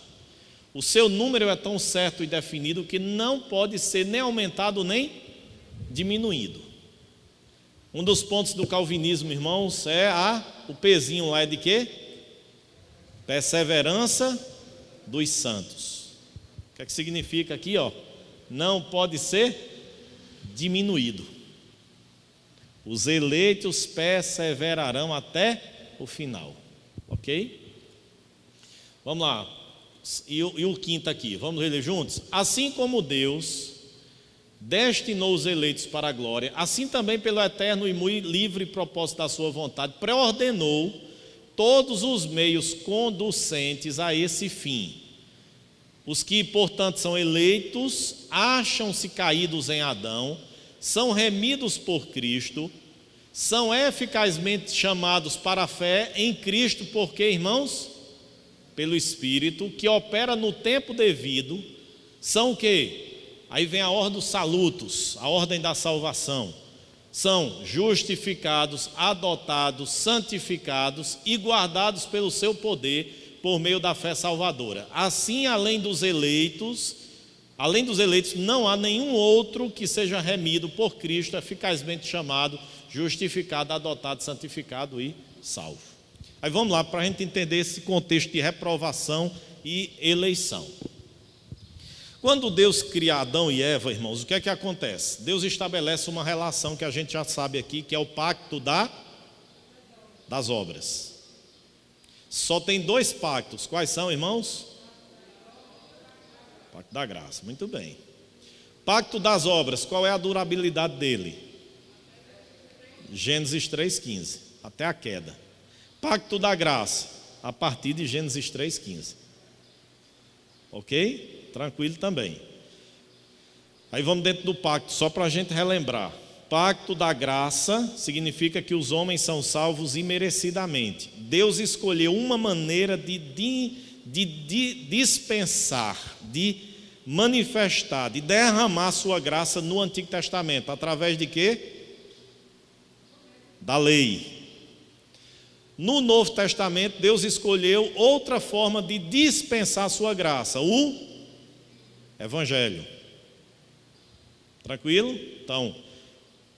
Speaker 1: O seu número é tão certo e definido que não pode ser nem aumentado nem diminuído. Um dos pontos do calvinismo, irmãos, é o pezinho lá é de quê? Perseverança dos santos. O que é que significa aqui, ó? Não pode ser diminuído. Os eleitos perseverarão até o final. Ok? Vamos lá. E o quinto aqui, vamos ler juntos? Assim como Deus destinou os eleitos para a glória, assim também pelo eterno e muito livre propósito da sua vontade, pré-ordenou todos os meios conducentes a esse fim. Os que, portanto, são eleitos, acham-se caídos em Adão, são remidos por Cristo, são eficazmente chamados para a fé em Cristo, porque, irmãos, pelo Espírito, que opera no tempo devido, são o quê? Aí vem a ordem dos salutos, a ordem da salvação. São justificados, adotados, santificados e guardados pelo seu poder por meio da fé salvadora. Assim, além dos eleitos, não há nenhum outro que seja remido por Cristo, eficazmente chamado, justificado, adotado, santificado e salvo. Aí vamos lá, para a gente entender esse contexto de reprovação e eleição. Quando Deus cria Adão e Eva, irmãos, o que é que acontece? Deus estabelece uma relação que a gente já sabe aqui, que é o pacto das obras. Só tem 2 pactos, quais são, irmãos? Pacto da graça, muito bem. Pacto das obras, qual é a durabilidade dele? Gênesis 3,15, até a queda. Pacto da graça, a partir de Gênesis 3,15. Ok? Tranquilo também. Aí vamos dentro do pacto, só para a gente relembrar. Pacto da graça significa que os homens são salvos imerecidamente. Deus escolheu uma maneira de dispensar, de manifestar, de derramar sua graça no Antigo Testamento. Através de quê? Da lei. No Novo Testamento, Deus escolheu outra forma de dispensar sua graça, o Evangelho. Tranquilo? Então,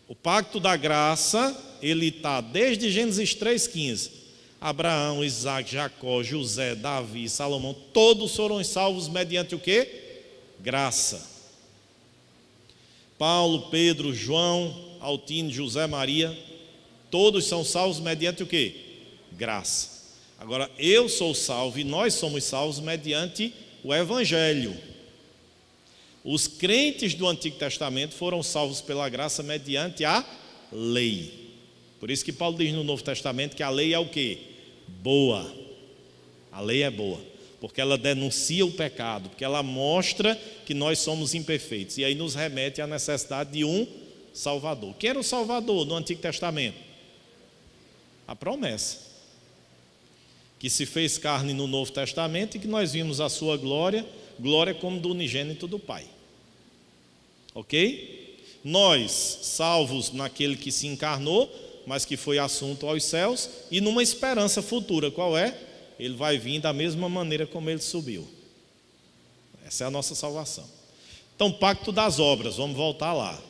Speaker 1: o pacto da graça, ele está desde Gênesis 3,15. Abraão, Isaac, Jacó, José, Davi, Salomão, todos foram salvos mediante o quê? Graça. Paulo, Pedro, João, Altino, José, Maria, todos são salvos mediante o quê? Graça. Agora, eu sou salvo e nós somos salvos mediante o Evangelho. Os crentes do Antigo Testamento foram salvos pela graça mediante a lei. Por isso que Paulo diz no Novo Testamento que a lei é o quê? Boa. A lei é boa, porque ela denuncia o pecado, porque ela mostra que nós somos imperfeitos, e aí nos remete à necessidade de um Salvador. Quem era o Salvador no Antigo Testamento? A promessa, que se fez carne no Novo Testamento e que nós vimos a sua glória como do unigênito do Pai. Ok? Nós, salvos naquele que se encarnou, mas que foi assunto aos céus, e numa esperança futura, qual é? Ele vai vir da mesma maneira como ele subiu. Essa é a nossa salvação. Então, pacto das obras, vamos voltar lá.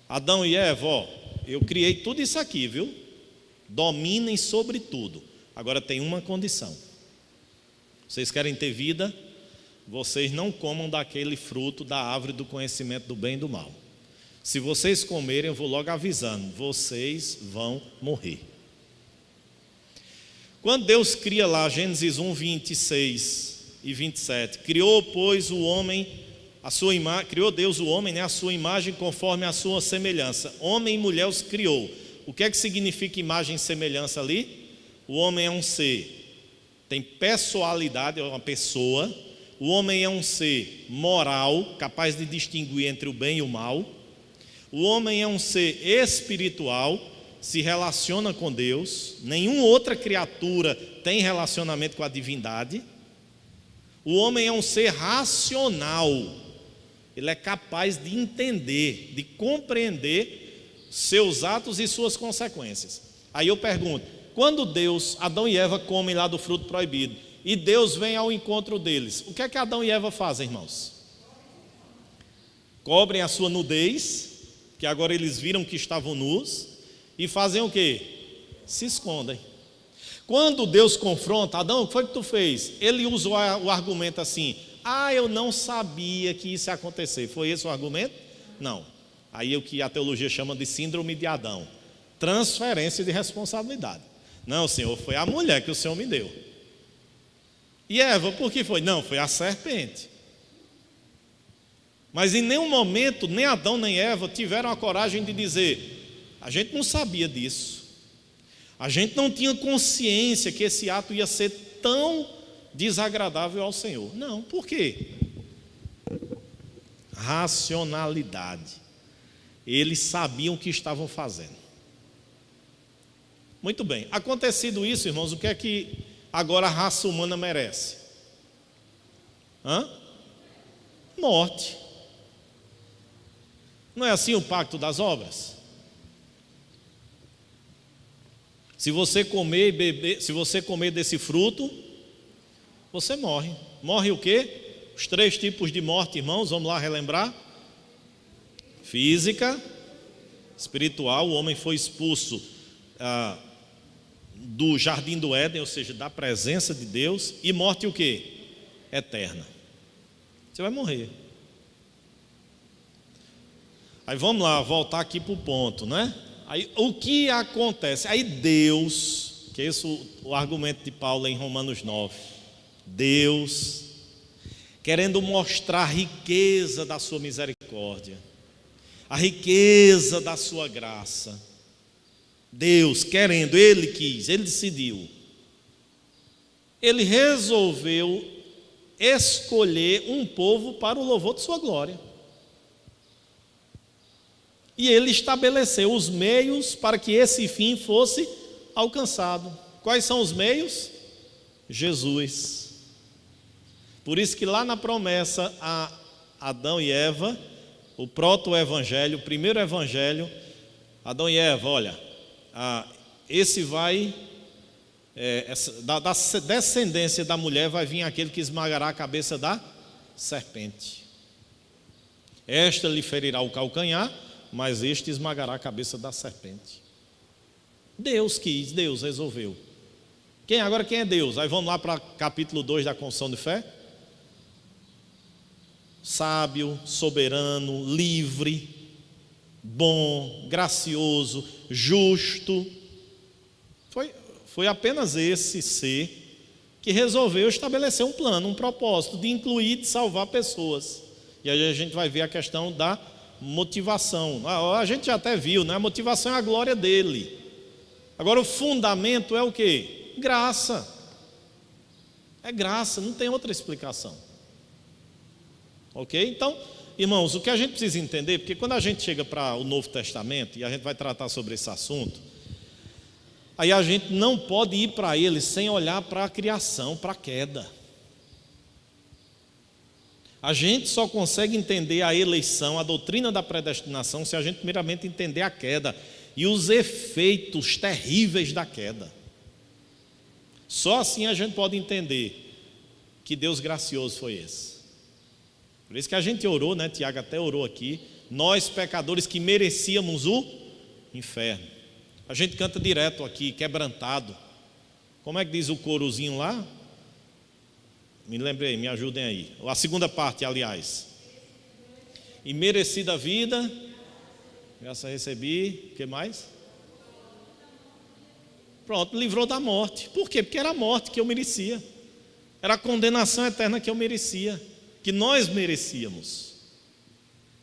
Speaker 1: Adão e Eva, eu criei tudo isso aqui, viu? Dominem sobre tudo. Agora tem uma condição. Vocês querem ter vida? Vocês não comam daquele fruto da árvore do conhecimento do bem e do mal. Se vocês comerem, eu vou logo avisando, vocês vão morrer. Quando Deus cria lá, Gênesis 1, 26 e 27, criou, pois, o homem criou Deus o homem, né? A sua imagem conforme a sua semelhança. Homem e mulher os criou. O que é que significa imagem e semelhança ali? O homem é um ser, tem pessoalidade, é uma pessoa. O homem é um ser moral, capaz de distinguir entre o bem e o mal. O homem é um ser espiritual, se relaciona com Deus. Nenhuma outra criatura tem relacionamento com a divindade. O homem é um ser racional. Ele é capaz de entender, de compreender seus atos e suas consequências. Aí eu pergunto, quando Adão e Eva comem lá do fruto proibido, e Deus vem ao encontro deles, o que é que Adão e Eva fazem, irmãos? Cobrem a sua nudez, que agora eles viram que estavam nus, e fazem o quê? Se escondem. Quando Deus confronta, Adão, o que foi que tu fez? Ele usou o argumento assim, eu não sabia que isso ia acontecer. Foi esse o argumento? Não. Aí é o que a teologia chama de síndrome de Adão. Transferência de responsabilidade. Não, Senhor, foi a mulher que o Senhor me deu. E Eva, por que foi? Não, foi a serpente. Mas em nenhum momento, nem Adão nem Eva tiveram a coragem de dizer, a gente não sabia disso. A gente não tinha consciência que esse ato ia ser tão desagradável ao Senhor. Não, por quê? Racionalidade. Eles sabiam o que estavam fazendo. Muito bem, acontecido isso, irmãos, o que é que agora a raça humana merece? Morte. Não é assim o pacto das obras? Se você comer e beber, se você comer desse fruto, você morre. Morre o quê? Os 3 tipos de morte, irmãos, vamos lá relembrar. Física, espiritual, o homem foi expulso do jardim do Éden, ou seja, da presença de Deus. E morte o quê? Eterna. Você vai morrer. Aí vamos lá, voltar aqui para o ponto, né? Aí o que acontece? Aí Deus, que é esse o argumento de Paulo em Romanos 9, Deus, querendo mostrar a riqueza da sua misericórdia, a riqueza da sua graça, Deus querendo, Ele quis, Ele decidiu, Ele resolveu escolher um povo para o louvor de sua glória. E Ele estabeleceu os meios para que esse fim fosse alcançado. Quais são os meios? Jesus. Por isso que lá na promessa a Adão e Eva, o proto-evangelho, o primeiro evangelho, Adão e Eva, olha, esse vai, da descendência da mulher vai vir aquele que esmagará a cabeça da serpente. Esta lhe ferirá o calcanhar, mas este esmagará a cabeça da serpente. Deus quis, Deus resolveu. Quem é Deus? Aí vamos lá para capítulo 2 da Confissão de Fé. Sábio, soberano, livre, bom, gracioso, justo. Foi apenas esse ser que resolveu estabelecer um plano, um propósito de incluir, de salvar pessoas. E aí a gente vai ver a questão da motivação. A gente já até viu, né? A motivação é a glória dele. Agora o fundamento é o quê? Graça. É graça, não tem outra explicação. Ok? Então, irmãos, o que a gente precisa entender, porque quando a gente chega para o Novo Testamento, e a gente vai tratar sobre esse assunto, aí a gente não pode ir para ele sem olhar para a criação, para a queda. A gente só consegue entender a eleição, a doutrina da predestinação, se a gente primeiramente entender a queda e os efeitos terríveis da queda. Só assim a gente pode entender que Deus gracioso foi esse. Por isso que a gente orou, né? Tiago até orou aqui. Nós pecadores que merecíamos o inferno. A gente canta direto aqui, quebrantado. Como é que diz o corozinho lá? Me lembrei, me ajudem aí. A segunda parte, aliás. E merecida vida, graça recebi, o que mais? Pronto, livrou da morte. Por quê? Porque era a morte que eu merecia. Era a condenação eterna que eu merecia, que nós merecíamos.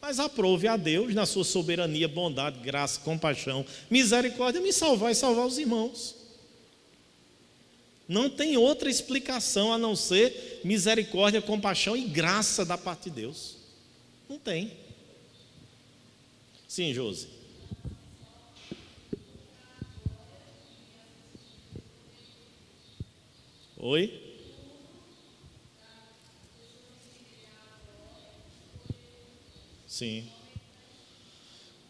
Speaker 1: Mas aprove a Deus, na sua soberania, bondade, graça, compaixão, misericórdia, me salvar e salvar os irmãos. Não tem outra explicação a não ser misericórdia, compaixão e graça da parte de Deus. Não tem. Sim, Josi. Oi? Sim.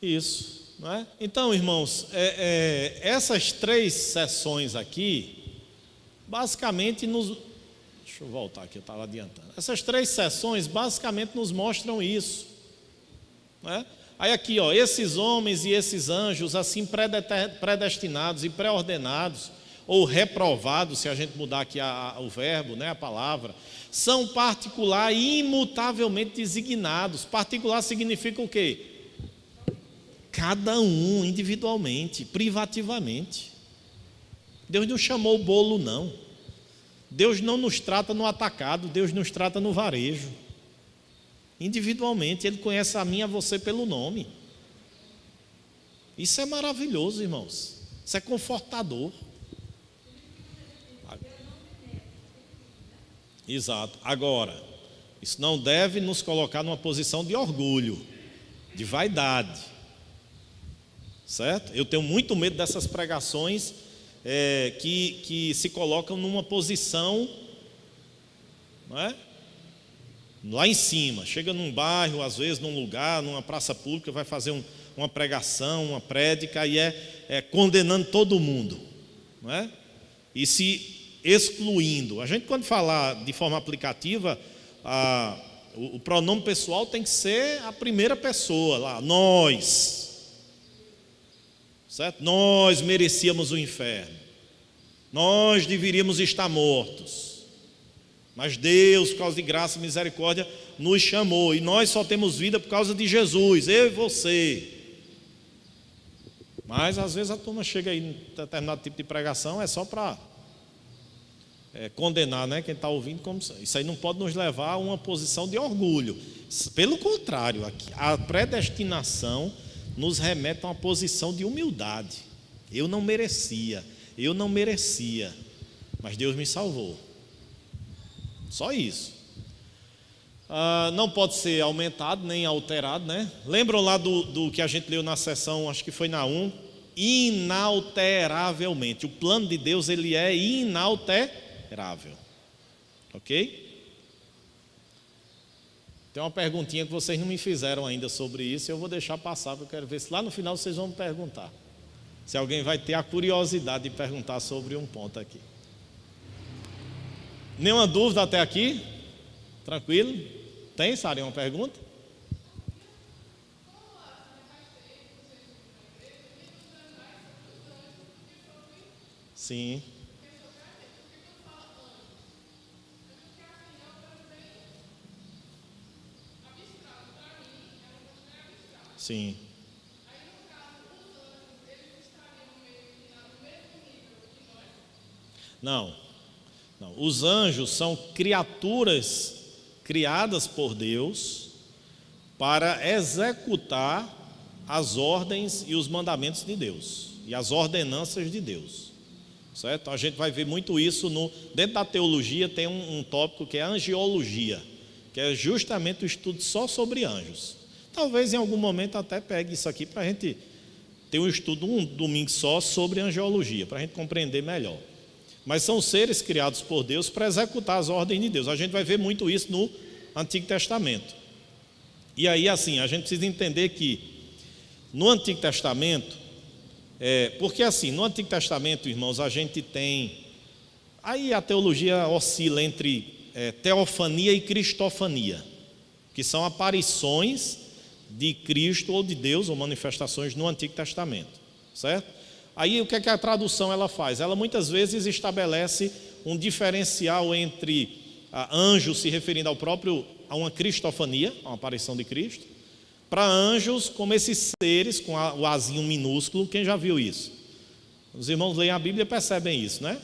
Speaker 1: Isso, não é? Então, irmãos, essas 3 sessões aqui, basicamente nos... Deixa eu voltar aqui, eu estava adiantando. Essas 3 sessões basicamente nos mostram isso, não é? Aí aqui, ó, esses homens e esses anjos, assim predestinados e pré-ordenados, ou reprovados, se a gente mudar aqui o verbo, né, a palavra, são particular e imutavelmente designados. Particular significa o quê? Cada um individualmente, privativamente. Deus não chamou o bolo, não. Deus não nos trata no atacado, Deus nos trata no varejo. Individualmente, Ele conhece a mim e a você pelo nome. Isso é maravilhoso, irmãos. Isso é confortador. Exato. Agora, isso não deve nos colocar numa posição de orgulho, de vaidade. Certo? Eu tenho muito medo dessas pregações que se colocam numa posição, não é? Lá em cima, chega num bairro, às vezes num lugar, numa praça pública, vai fazer uma pregação, uma prédica e é condenando todo mundo, não é? E se excluindo. A gente, quando falar de forma aplicativa, o pronome pessoal tem que ser a primeira pessoa lá, nós, certo? Nós merecíamos o inferno, nós deveríamos estar mortos, mas Deus, por causa de graça e misericórdia, nos chamou, e nós só temos vida por causa de Jesus, eu e você. Mas às vezes a turma chega aí em determinado tipo de pregação, é só para condenar, né, quem está ouvindo. Isso aí não pode nos levar a uma posição de orgulho. Pelo contrário, a predestinação nos remete a uma posição de humildade. Eu não merecia, mas Deus me salvou. Só isso. Não pode ser aumentado nem alterado, né? Lembram lá do que a gente leu na sessão, acho que foi na 1? Inalteravelmente. O plano de Deus, ele é inalterável. Ok? Tem uma perguntinha que vocês não me fizeram ainda sobre isso, eu vou deixar passar, porque eu quero ver se lá no final vocês vão me perguntar. Se alguém vai ter a curiosidade de perguntar sobre um ponto aqui. Nenhuma dúvida até aqui? Tranquilo? Tem, Sara, uma pergunta? Sim. Sim. Não. Os anjos são criaturas criadas por Deus para executar as ordens e os mandamentos de Deus e as ordenanças de Deus, certo? A gente vai ver muito isso dentro da teologia. Tem um tópico que é a angiologia, que é justamente o estudo só sobre anjos. Talvez em algum momento até pegue isso aqui para a gente ter um estudo, um domingo só sobre angiologia, para a gente compreender melhor. Mas são seres criados por Deus para executar as ordens de Deus. A gente vai ver muito isso no Antigo Testamento. E aí, assim, a gente precisa entender que no Antigo Testamento, porque assim, no Antigo Testamento, irmãos, a gente tem... Aí a teologia oscila entre teofania e cristofania, que são aparições de Cristo ou de Deus, ou manifestações no Antigo Testamento, certo? Aí o que é que a tradução ela faz? Ela muitas vezes estabelece um diferencial entre anjos se referindo a uma cristofania, a uma aparição de Cristo, para anjos como esses seres com o azinho minúsculo. Quem já viu isso? Os irmãos leem a Bíblia e percebem isso, né?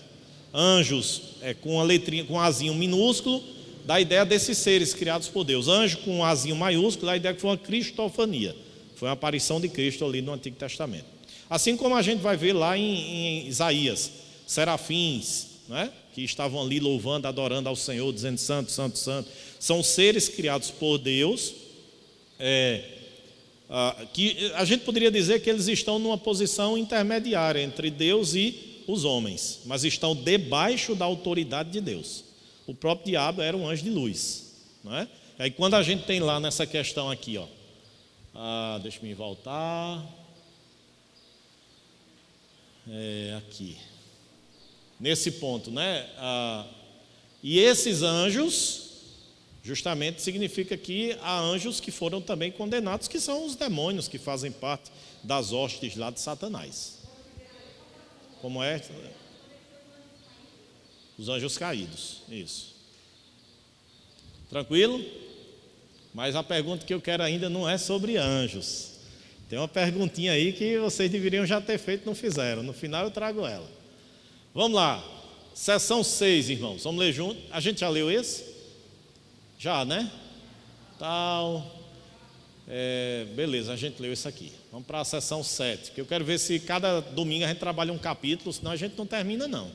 Speaker 1: Anjos com a letrinha, com o azinho minúsculo, da ideia desses seres criados por Deus. Anjo com um azinho maiúsculo, a ideia que foi uma cristofania, foi uma aparição de Cristo ali no Antigo Testamento. Assim como a gente vai ver lá em Isaías, serafins, né, que estavam ali louvando, adorando ao Senhor, dizendo santo, santo, santo. São seres criados por Deus, que a gente poderia dizer que eles estão numa posição intermediária entre Deus e os homens, mas estão debaixo da autoridade de Deus. O próprio diabo era um anjo de luz, não é? Aí quando a gente tem lá nessa questão aqui, deixa eu me voltar, aqui, nesse ponto, né? E esses anjos, justamente significa que há anjos que foram também condenados, que são os demônios que fazem parte das hostes lá de Satanás. Como é? Os anjos caídos, isso. Tranquilo? Mas a pergunta que eu quero ainda não é sobre anjos. Tem uma perguntinha aí que vocês deveriam já ter feito, não fizeram. No final eu trago ela. Vamos lá. Seção 6, irmãos. Vamos ler junto. A gente já leu esse? Já, né? Beleza, a gente leu isso aqui. Vamos para a seção 7, que eu quero ver se cada domingo a gente trabalha um capítulo, senão a gente não termina não.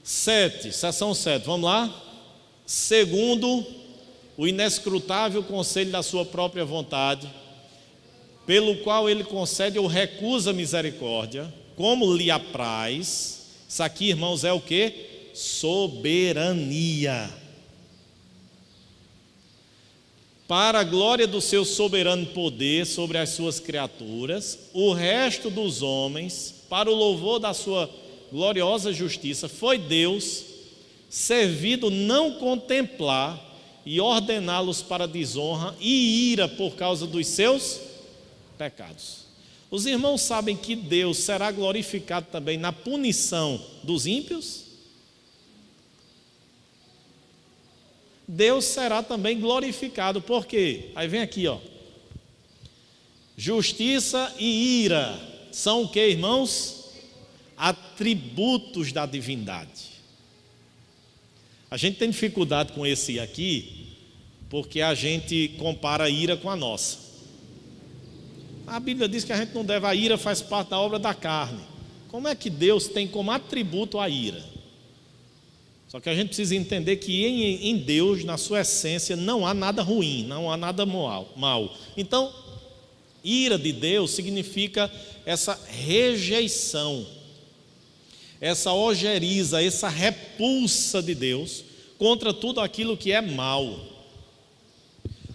Speaker 1: 7, seção 7, vamos lá? Segundo o inescrutável conselho da sua própria vontade, pelo qual ele concede ou recusa misericórdia, como lhe apraz. Isso aqui, irmãos, é o quê? Soberania. Para a glória do seu soberano poder sobre as suas criaturas, o resto dos homens, para o louvor da sua gloriosa justiça, foi Deus servido não contemplar e ordená-los para desonra e ira por causa dos seus pecados. Os irmãos sabem que Deus será glorificado também na punição dos ímpios? Deus será também glorificado, por quê? Aí vem aqui, justiça e ira são o que, irmãos? Atributos da divindade. A gente tem dificuldade com esse aqui, porque a gente compara a ira com a nossa. A Bíblia diz que a gente não deve, a ira faz parte da obra da carne. Como é que Deus tem como atributo a ira? Só que a gente precisa entender que em Deus, na sua essência, não há nada ruim, não há nada mal. Então, ira de Deus significa essa rejeição, essa ojeriza, essa repulsa de Deus contra tudo aquilo que é mal.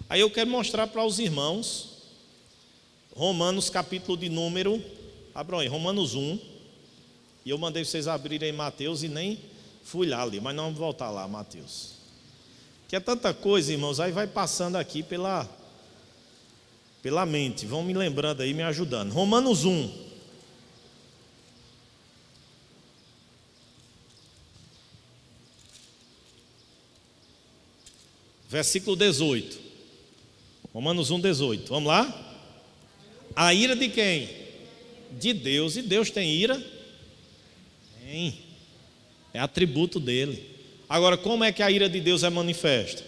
Speaker 1: Aí eu quero mostrar para os irmãos Romanos, capítulo de número, abram aí, Romanos 1, e eu mandei vocês abrirem Mateus e nem fui lá ali, mas não vamos voltar lá, Mateus. Que é tanta coisa, irmãos, aí vai passando aqui pela mente, vão me lembrando aí, me ajudando. Romanos 1. Versículo 18. Romanos 1, 18. Vamos lá? A ira de quem? De Deus. E Deus tem ira? Tem. É atributo dele. Agora, como é que a ira de Deus é manifesta?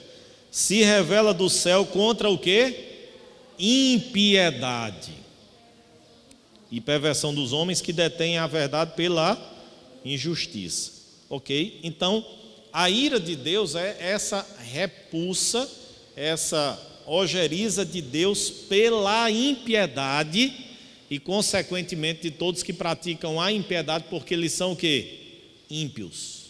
Speaker 1: Se revela do céu contra o quê? Impiedade e perversão dos homens que detêm a verdade pela injustiça. Ok? Então, a ira de Deus é essa repulsa, essa ojeriza de Deus pela impiedade e, consequentemente, de todos que praticam a impiedade, porque eles são o quê? Ímpios.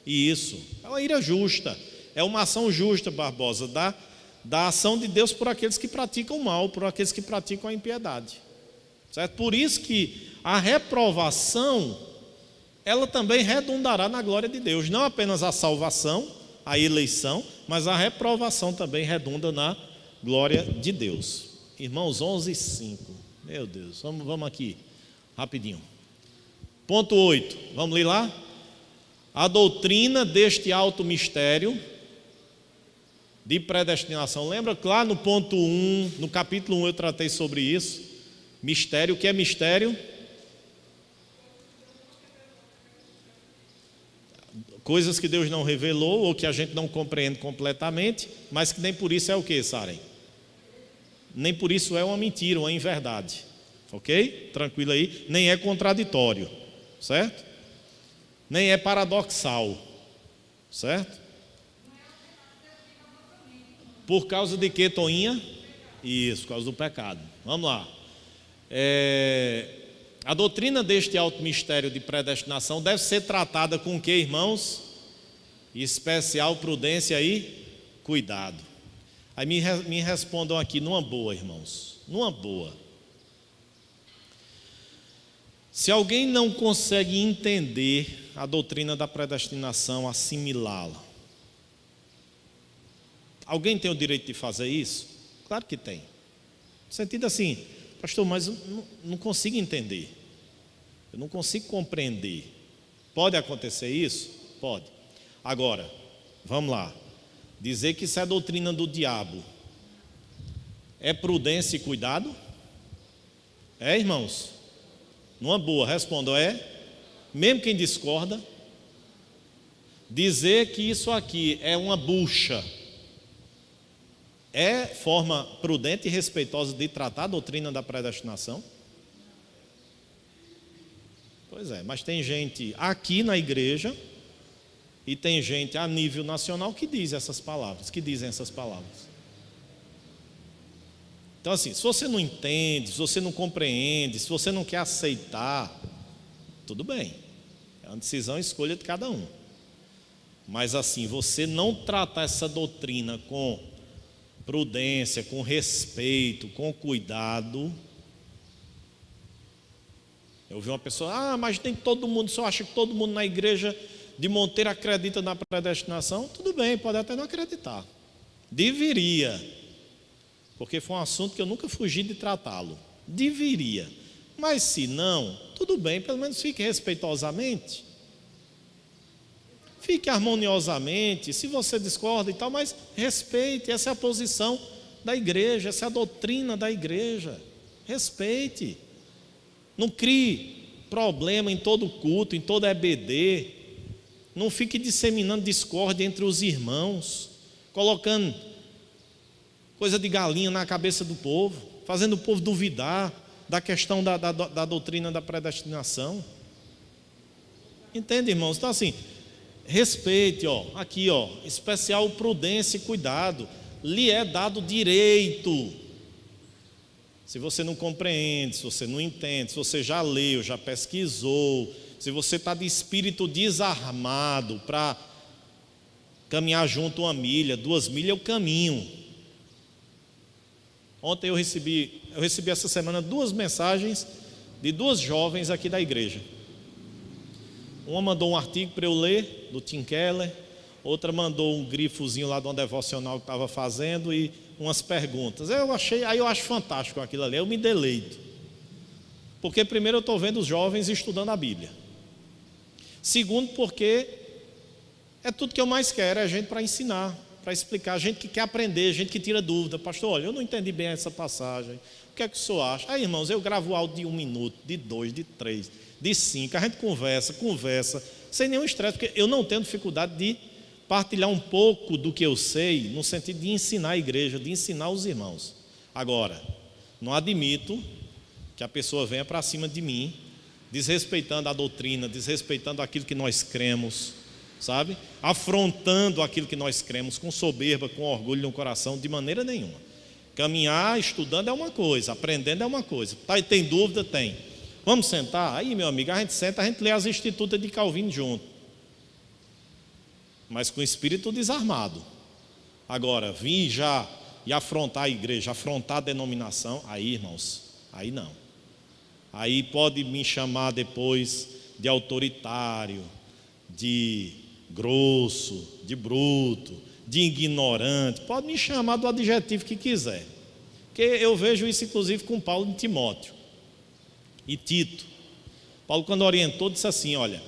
Speaker 1: E isso é uma ira justa, é uma ação justa, Barbosa, da ação de Deus por aqueles que praticam o mal, por aqueles que praticam a impiedade, certo? Por isso que a reprovação, ela também redundará na glória de Deus, não apenas a salvação, a eleição, mas a reprovação também redunda na glória de Deus. Irmãos, 11:5, meu Deus, vamos aqui, rapidinho. Ponto 8, vamos ler lá? A doutrina deste alto mistério de predestinação. Lembra que lá no ponto 1, no capítulo 1 eu tratei sobre isso? Mistério, o que é mistério? Coisas que Deus não revelou ou que a gente não compreende completamente, mas que nem por isso é o que, Saren? Nem por isso é uma mentira, uma inverdade. Ok? Tranquilo aí. Nem é contraditório. Certo? Nem é paradoxal. Certo? Por causa de que, Toinha? Isso, por causa do pecado. Vamos lá. A doutrina deste alto mistério de predestinação deve ser tratada com o que, irmãos? Especial prudência e cuidado. Aí me respondam aqui numa boa, irmãos. Numa boa. Se alguém não consegue entender a doutrina da predestinação, assimilá-la, alguém tem o direito de fazer isso? Claro que tem. No sentido assim, pastor, mas eu não consigo entender. Eu não consigo compreender. Pode acontecer isso? Pode. Agora, vamos lá. Dizer que isso é doutrina do diabo é prudência e cuidado? É, irmãos? Numa boa, respondam, é? Mesmo quem discorda, dizer que isso aqui é uma bucha é forma prudente e respeitosa de tratar a doutrina da predestinação? Pois é, mas tem gente aqui na igreja e tem gente a nível nacional que diz essas palavras, que dizem essas palavras. Então assim, se você não entende, se você não compreende, se você não quer aceitar, tudo bem, é uma decisão e escolha de cada um. Mas assim, você não tratar essa doutrina com prudência, com respeito, com cuidado. Eu ouvi uma pessoa, mas nem todo mundo, só acha que todo mundo na igreja de Monteiro acredita na predestinação. Tudo bem, pode até não acreditar. Deveria, porque foi um assunto que eu nunca fugi de tratá-lo. Deveria. Mas se não, tudo bem, pelo menos fique respeitosamente. Fique harmoniosamente, se você discorda e tal, mas respeite, essa é a posição da igreja, essa é a doutrina da igreja. Respeite. Não crie problema em todo culto, em toda EBD. Não fique disseminando discórdia entre os irmãos, colocando coisa de galinha na cabeça do povo, fazendo o povo duvidar da questão da doutrina da predestinação. Entende, irmãos? Então assim, respeite, aqui, especial prudência e cuidado. Lhe é dado direito. Se você não compreende, se você não entende, se você já leu, já pesquisou, se você está de espírito desarmado para caminhar junto 1 milha, 2 milhas, eu caminho. Ontem eu recebi essa semana 2 mensagens de 2 jovens aqui da igreja. Uma mandou um artigo para eu ler, do Tim Keller. Outra mandou um grifozinho lá de uma devocional que estava fazendo e umas perguntas. Eu acho fantástico aquilo ali, eu me deleito. Porque primeiro eu estou vendo os jovens estudando a Bíblia. Segundo, porque é tudo que eu mais quero, é gente para ensinar, para explicar, gente que quer aprender, gente que tira dúvida. Pastor, olha, eu não entendi bem essa passagem, o que é que o senhor acha? Aí, irmãos, eu gravo áudio de 1 minuto, de 2, de 3, de 5, a gente conversa, sem nenhum estresse, porque eu não tenho dificuldade de partilhar um pouco do que eu sei, no sentido de ensinar a igreja, de ensinar os irmãos. Agora, não admito que a pessoa venha para cima de mim, desrespeitando a doutrina, desrespeitando aquilo que nós cremos, sabe? Afrontando aquilo que nós cremos, com soberba, com orgulho no coração, de maneira nenhuma. Caminhar estudando é uma coisa, aprendendo é uma coisa. Tem dúvida? Tem. Vamos sentar? Aí, meu amigo, a gente senta, a gente lê as Institutas de Calvino junto, mas com o espírito desarmado. Agora, vir já e afrontar a igreja, afrontar a denominação, aí, irmãos, aí não. Aí pode me chamar depois de autoritário, de grosso, de bruto, de ignorante, pode me chamar do adjetivo que quiser, porque eu vejo isso inclusive com Paulo e Timóteo e Tito. Paulo, quando orientou, disse assim, olha,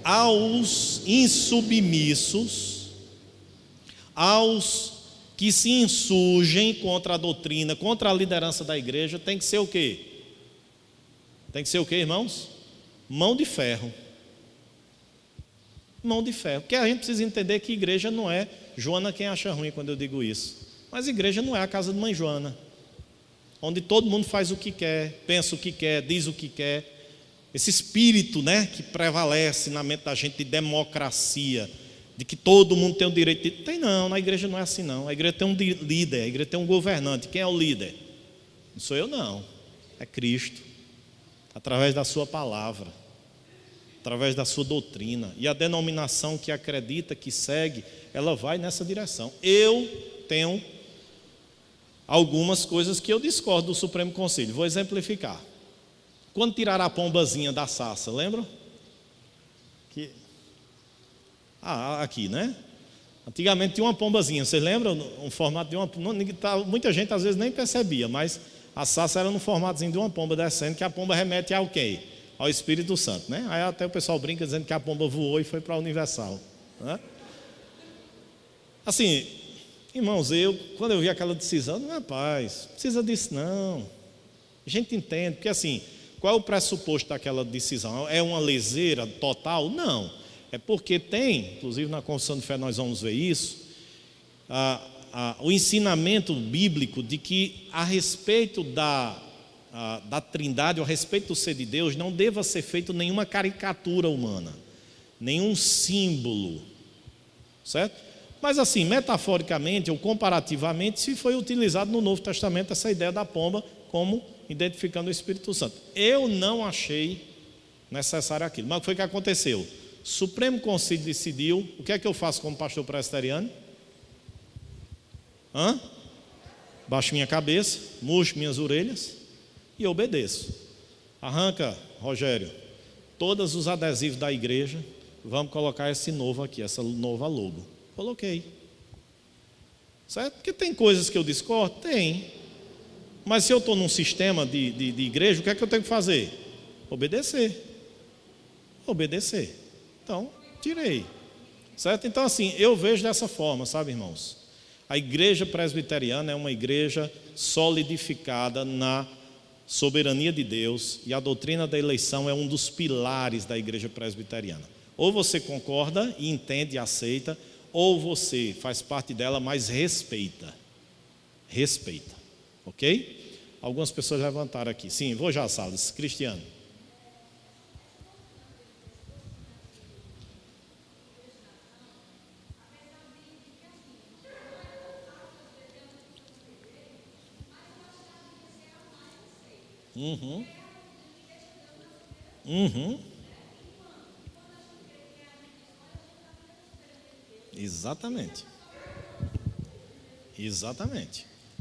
Speaker 1: aos insubmissos, aos que se insurgem contra a doutrina, contra a liderança da igreja, tem que ser o quê? Tem que ser o quê, irmãos? Mão de ferro. mão de ferro. Porque a gente precisa entender que igreja não é Joana quem acha ruim quando eu digo isso. Mas igreja não é a casa de mãe Joana, onde todo mundo faz o que quer, pensa o que quer, diz o que quer. Esse espírito, né, que prevalece na mente da gente de democracia, de que todo mundo tem o direito de... Tem não, na igreja não é assim não. A igreja tem um líder, a igreja tem um governante. Quem é o líder? Não sou eu não, é Cristo, através da sua palavra, através da sua doutrina. E a denominação que acredita, que segue, ela vai nessa direção. Eu tenho algumas coisas que eu discordo do Supremo Conselho. Vou exemplificar. Quando tiraram a pombazinha da sassa, lembram? Aqui, né? Antigamente tinha uma pombazinha, vocês lembram? Um formato de uma... Muita gente às vezes nem percebia, mas a sassa era no formatozinho de uma pomba descendo, que a pomba remete ao quê? Ao Espírito Santo, né? Aí até o pessoal brinca dizendo que a pomba voou e foi para a Universal, né? Assim, irmãos, quando eu vi aquela decisão, rapaz, não precisa disso não. A gente entende, porque assim, qual é o pressuposto daquela decisão? É uma leseira total? Não. É porque tem, inclusive na Confissão de Fé nós vamos ver isso, o ensinamento bíblico de que a respeito da Trindade, a respeito do ser de Deus, não deva ser feito nenhuma caricatura humana, nenhum símbolo, certo? Mas assim, metaforicamente ou comparativamente, se foi utilizado no Novo Testamento essa ideia da pomba como identificando o Espírito Santo. Eu não achei necessário aquilo. Mas o que foi que aconteceu? O Supremo Conselho decidiu. O que é que eu faço como pastor presbiteriano? Baixo minha cabeça, murcho minhas orelhas e obedeço. Arranca, Rogério, todos os adesivos da igreja. Vamos colocar esse novo aqui, essa nova logo. Coloquei. Certo? Porque tem coisas que eu discordo? Tem. Mas se eu estou num sistema de igreja, o que é que eu tenho que fazer? Obedecer. Então, tirei. Certo? Então, assim, eu vejo dessa forma, sabe, irmãos? A igreja presbiteriana é uma igreja solidificada na soberania de Deus, e a doutrina da eleição é um dos pilares da igreja presbiteriana. Ou você concorda e entende e aceita, ou você faz parte dela, mas respeita. Ok? Algumas pessoas levantaram aqui. Sim, vou já, Salles. Cristiano.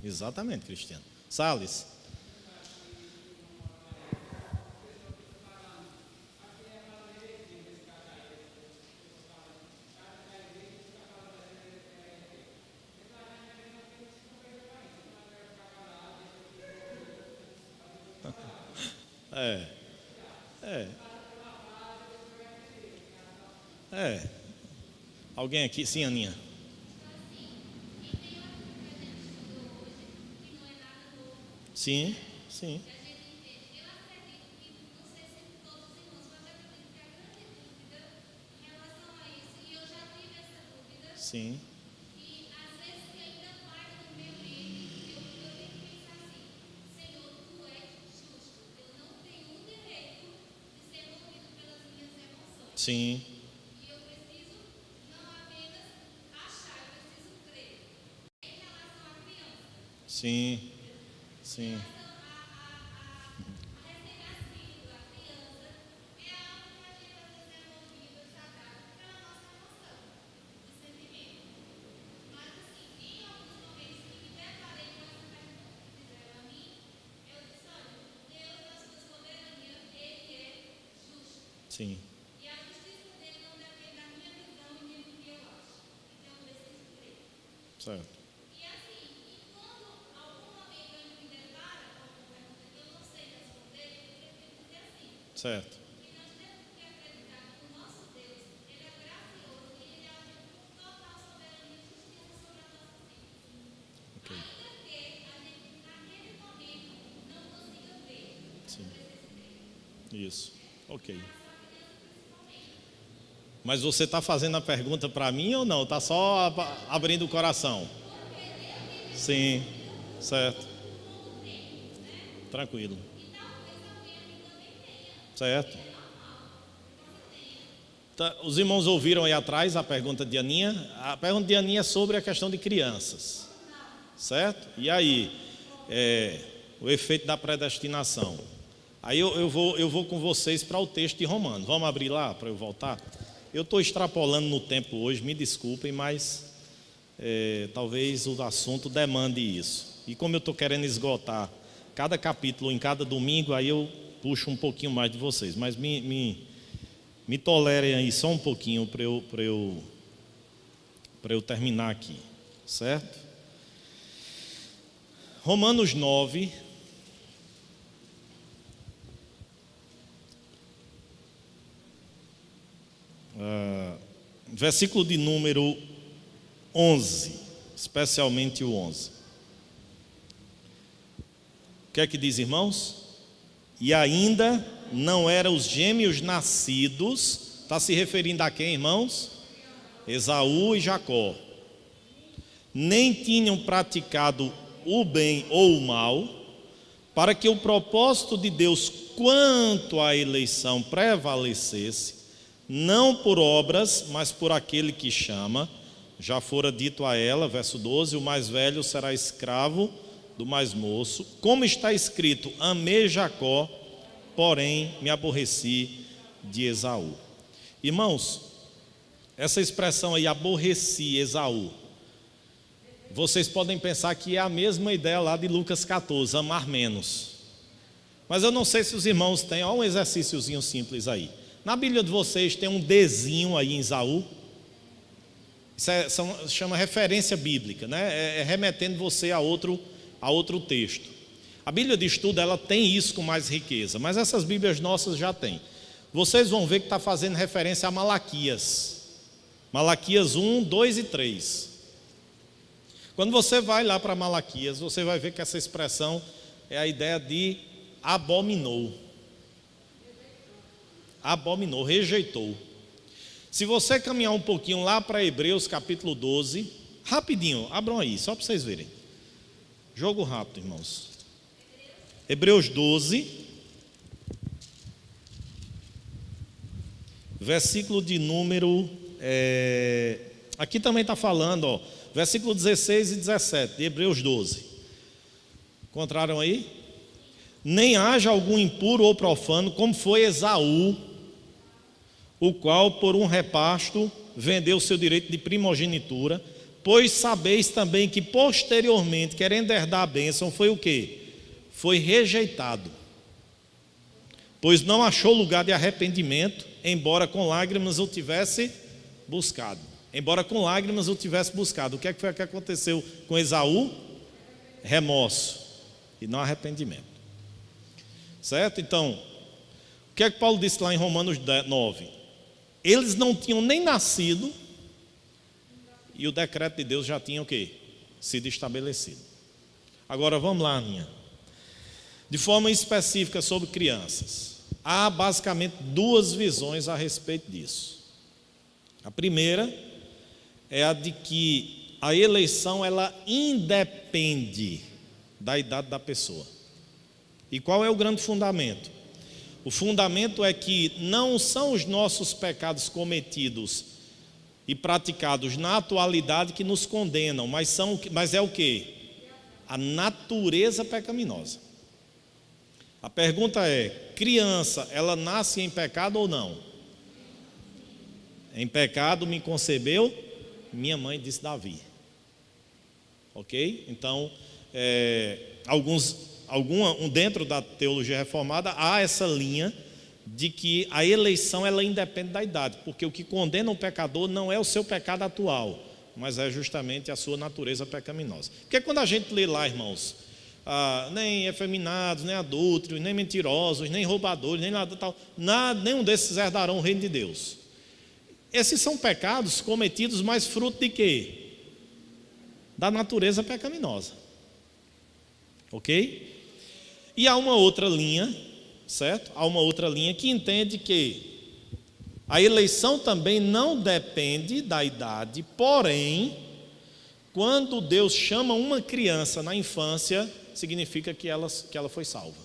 Speaker 1: Exatamente, Cristiano. Salles. Alguém aqui? Sim, Aninha. Sim. Sim. Sim. Sim. Sim. Certo. Certo. Ok. Sim. Isso. Ok. Mas você está fazendo a pergunta para mim ou não? Está só abrindo o coração? Sim, certo. Tranquilo. Certo. Os irmãos ouviram aí atrás a pergunta de Aninha? A pergunta de Aninha é sobre a questão de crianças. Certo? E aí, o efeito da predestinação. Aí eu vou com vocês para o texto de Romanos. Vamos abrir lá para eu voltar? Eu estou extrapolando no tempo hoje, me desculpem, mas talvez o assunto demande isso. E como eu estou querendo esgotar cada capítulo em cada domingo, aí eu puxo um pouquinho mais de vocês. Mas me tolerem aí só um pouquinho para eu terminar aqui, certo? Romanos 9, versículo de número 11, especialmente o 11. O que é que diz, irmãos? E ainda não eram os gêmeos nascidos, está se referindo a quem, irmãos? Esaú e Jacó. Nem tinham praticado o bem ou o mal, para que o propósito de Deus quanto à eleição prevalecesse, não por obras, mas por aquele que chama. Já fora dito a ela, verso 12, o mais velho será escravo do mais moço, como está escrito, amei Jacó, porém me aborreci de Esaú. Irmãos, essa expressão aí, aborreci Esaú, vocês podem pensar que é a mesma ideia lá de Lucas 14, amar menos. Mas eu não sei se os irmãos têm, olha um exercíciozinho simples aí. Na Bíblia de vocês tem um Dzinho aí em Esaú. Isso chama referência bíblica, né? É remetendo você a outro texto. A Bíblia de estudo, ela tem isso com mais riqueza, mas essas Bíblias nossas já têm. Vocês vão ver que está fazendo referência a Malaquias. Malaquias 1, 2 e 3. Quando você vai lá para Malaquias, você vai ver que essa expressão é a ideia de abominou. Abominou, rejeitou. Se você caminhar um pouquinho lá para Hebreus capítulo 12, rapidinho, abram aí, só para vocês verem. Jogo rápido, irmãos. Hebreus 12, versículo de número, aqui também está falando, ó, versículo 16 e 17, de Hebreus 12. Encontraram aí? Nem haja algum impuro ou profano, como foi Esaú, o qual por um repasto vendeu seu direito de primogenitura, pois sabeis também que posteriormente, querendo herdar a bênção, foi o quê? Foi rejeitado, pois não achou lugar de arrependimento, embora com lágrimas o tivesse buscado. Embora com lágrimas o tivesse buscado. O que foi que aconteceu com Esaú? Remorso e não arrependimento. Certo? Então, o que é que Paulo disse lá em Romanos 9? Eles não tinham nem nascido e o decreto de Deus já tinha o quê? Sido estabelecido. Agora vamos lá, Aninha. De forma específica sobre crianças. Há basicamente duas visões a respeito disso. A primeira é a de que a eleição ela independe da idade da pessoa. E qual é o grande fundamento? O fundamento é que não são os nossos pecados cometidos e praticados na atualidade que nos condenam, mas é o quê? A natureza pecaminosa. A pergunta é, criança, ela nasce em pecado ou não? Em pecado me concebeu minha mãe, disse Davi. Ok? Então, dentro da teologia reformada, há essa linha de que a eleição ela independe da idade, porque o que condena o pecador não é o seu pecado atual, mas é justamente a sua natureza pecaminosa. Porque quando a gente lê lá, irmãos, nem efeminados, nem adúlteros, nem mentirosos, nem roubadores, nem nada tal, nenhum desses herdarão o reino de Deus. Esses são pecados cometidos, mas fruto de quê? Da natureza pecaminosa. Ok? E há uma outra linha, certo? Há uma outra linha que entende que A eleição também não depende da idade, porém, quando Deus chama uma criança na infância, significa que ela foi salva.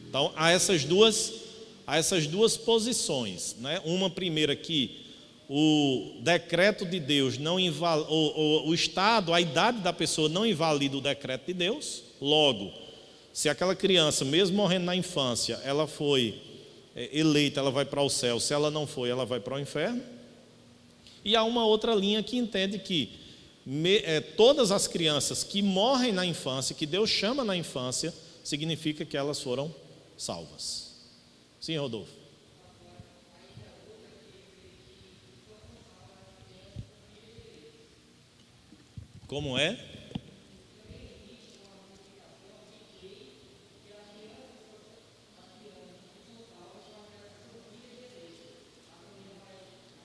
Speaker 1: Então, há essas duas posições, né? Uma primeira que o decreto de Deus não invalida, o estado, a idade da pessoa não invalida o decreto de Deus. Logo, se aquela criança, mesmo morrendo na infância, ela foi eleita, ela vai para o céu. Se ela não foi, ela vai para o inferno. E há uma outra linha que entende que todas as crianças que morrem na infância, que Deus chama na infância, significa que elas foram salvas. Sim, Rodolfo? Como é?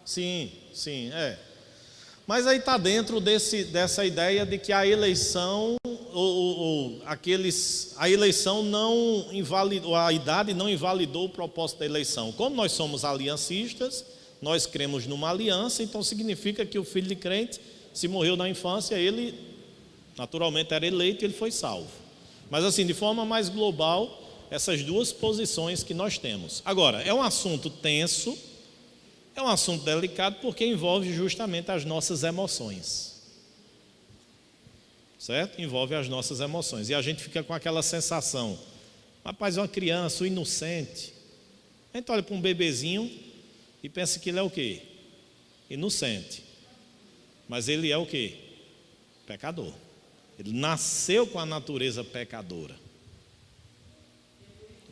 Speaker 1: Sim, é. Mas aí está dentro dessa ideia de que a eleição, a eleição não invalidou, a idade não invalidou o propósito da eleição. Como nós somos aliancistas, nós cremos numa aliança, então significa que o filho de crente, se morreu na infância, ele naturalmente era eleito e ele foi salvo. Mas assim, de forma mais global, essas duas posições que nós temos. Agora, é um assunto tenso, é um assunto delicado porque envolve justamente as nossas emoções, certo? Envolve as nossas emoções e a gente fica com aquela sensação, rapaz, é uma criança, um inocente. A gente olha para um bebezinho e pensa que ele é o quê? Inocente. Mas ele é o quê? Pecador. Ele nasceu com a natureza pecadora.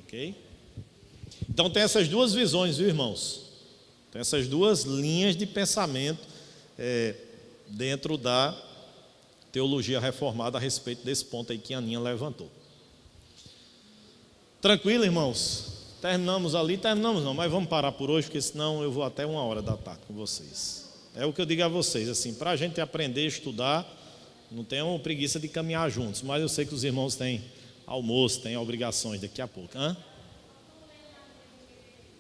Speaker 1: Ok? Então tem essas duas visões, viu, irmãos? Tem essas duas linhas de pensamento dentro da teologia reformada a respeito desse ponto aí que a Aninha levantou. Tranquilo, irmãos? Terminamos ali? Terminamos não, mas vamos parar por hoje, porque senão eu vou até 1h da tarde com vocês. É o que eu digo a vocês, assim, para a gente aprender a estudar, não tenham preguiça de caminhar juntos, mas eu sei que os irmãos têm almoço, têm obrigações daqui a pouco. Hã?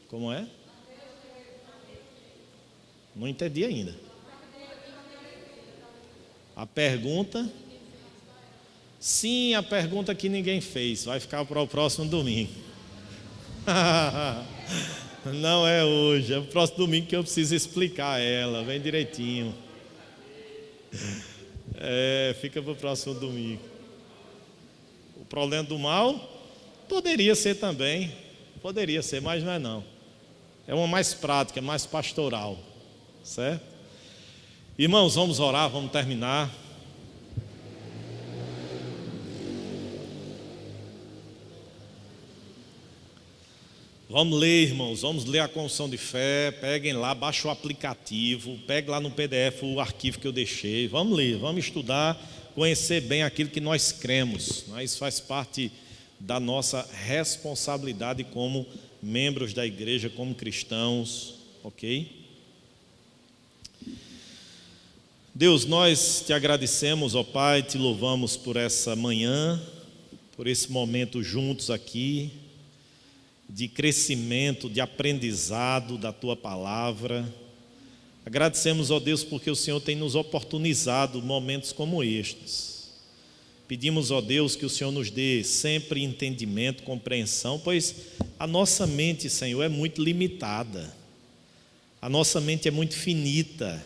Speaker 1: Como é? Não entendi ainda. A pergunta? Sim, a pergunta que ninguém fez. Vai ficar para o próximo domingo. Não é hoje, é o próximo domingo que eu preciso explicar ela. Vem direitinho. Fica para o próximo domingo. O problema do mal? Poderia ser também. Poderia ser, mas não é não. É uma mais prática, mais pastoral. Certo? Irmãos, vamos orar, vamos terminar. Vamos ler, irmãos, vamos ler a confissão de fé. Peguem lá, baixa o aplicativo, pegue lá no PDF o arquivo que eu deixei. Vamos ler, vamos estudar, conhecer bem aquilo que nós cremos. Isso faz parte da nossa responsabilidade como membros da igreja, como cristãos, ok? Deus, nós te agradecemos, ó Pai, te louvamos por essa manhã, por esse momento juntos aqui, de crescimento, de aprendizado da Tua Palavra. Agradecemos, ó Deus, porque o Senhor tem nos oportunizado momentos como estes. Pedimos, ó Deus, que o Senhor nos dê sempre entendimento, compreensão, pois a nossa mente, Senhor, é muito limitada, a nossa mente é muito finita,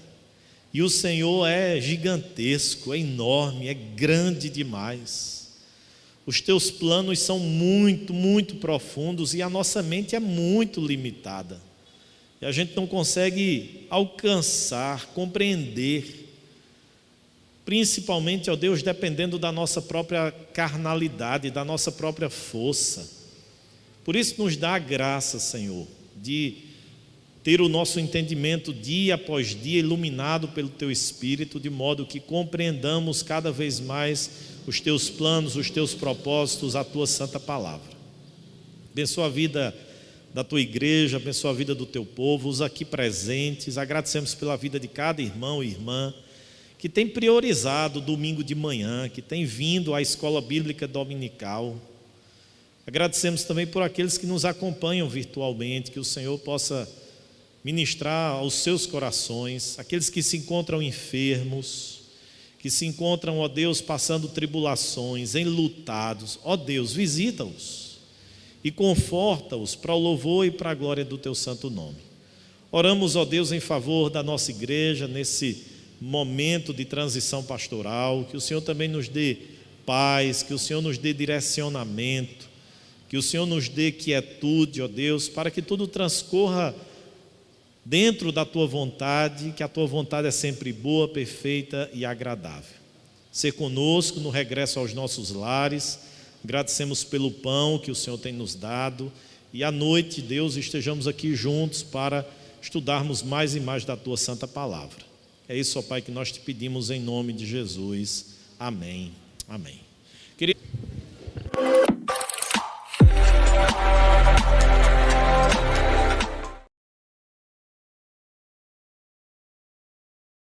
Speaker 1: e o Senhor é gigantesco, é enorme, é grande demais. Os teus planos são muito, muito profundos e a nossa mente é muito limitada. E a gente não consegue alcançar, compreender, principalmente, ó Deus, dependendo da nossa própria carnalidade, da nossa própria força. Por isso nos dá a graça, Senhor, de ter o nosso entendimento dia após dia iluminado pelo Teu Espírito, de modo que compreendamos cada vez mais os Teus planos, os Teus propósitos, a Tua Santa Palavra. Abençoa a vida da Tua igreja, abençoa a vida do Teu povo, os aqui presentes. Agradecemos pela vida de cada irmão e irmã que tem priorizado o domingo de manhã, que tem vindo à escola bíblica dominical. Agradecemos também por aqueles que nos acompanham virtualmente, que o Senhor possa ministrar aos seus corações, aqueles que se encontram enfermos, que se encontram, ó Deus, passando tribulações, enlutados. Ó Deus, visita-os e conforta-os para o louvor e para a glória do teu santo nome. Oramos, ó Deus, em favor da nossa igreja, nesse momento de transição pastoral, que o Senhor também nos dê paz, que o Senhor nos dê direcionamento, que o Senhor nos dê quietude, ó Deus, para que tudo transcorra dentro da tua vontade, que a tua vontade é sempre boa, perfeita e agradável. Ser conosco no regresso aos nossos lares. Agradecemos pelo pão que o Senhor tem nos dado, e à noite, Deus, estejamos aqui juntos para estudarmos mais e mais da tua santa palavra. É isso, ó Pai, que nós te pedimos em nome de Jesus. Amém. Amém.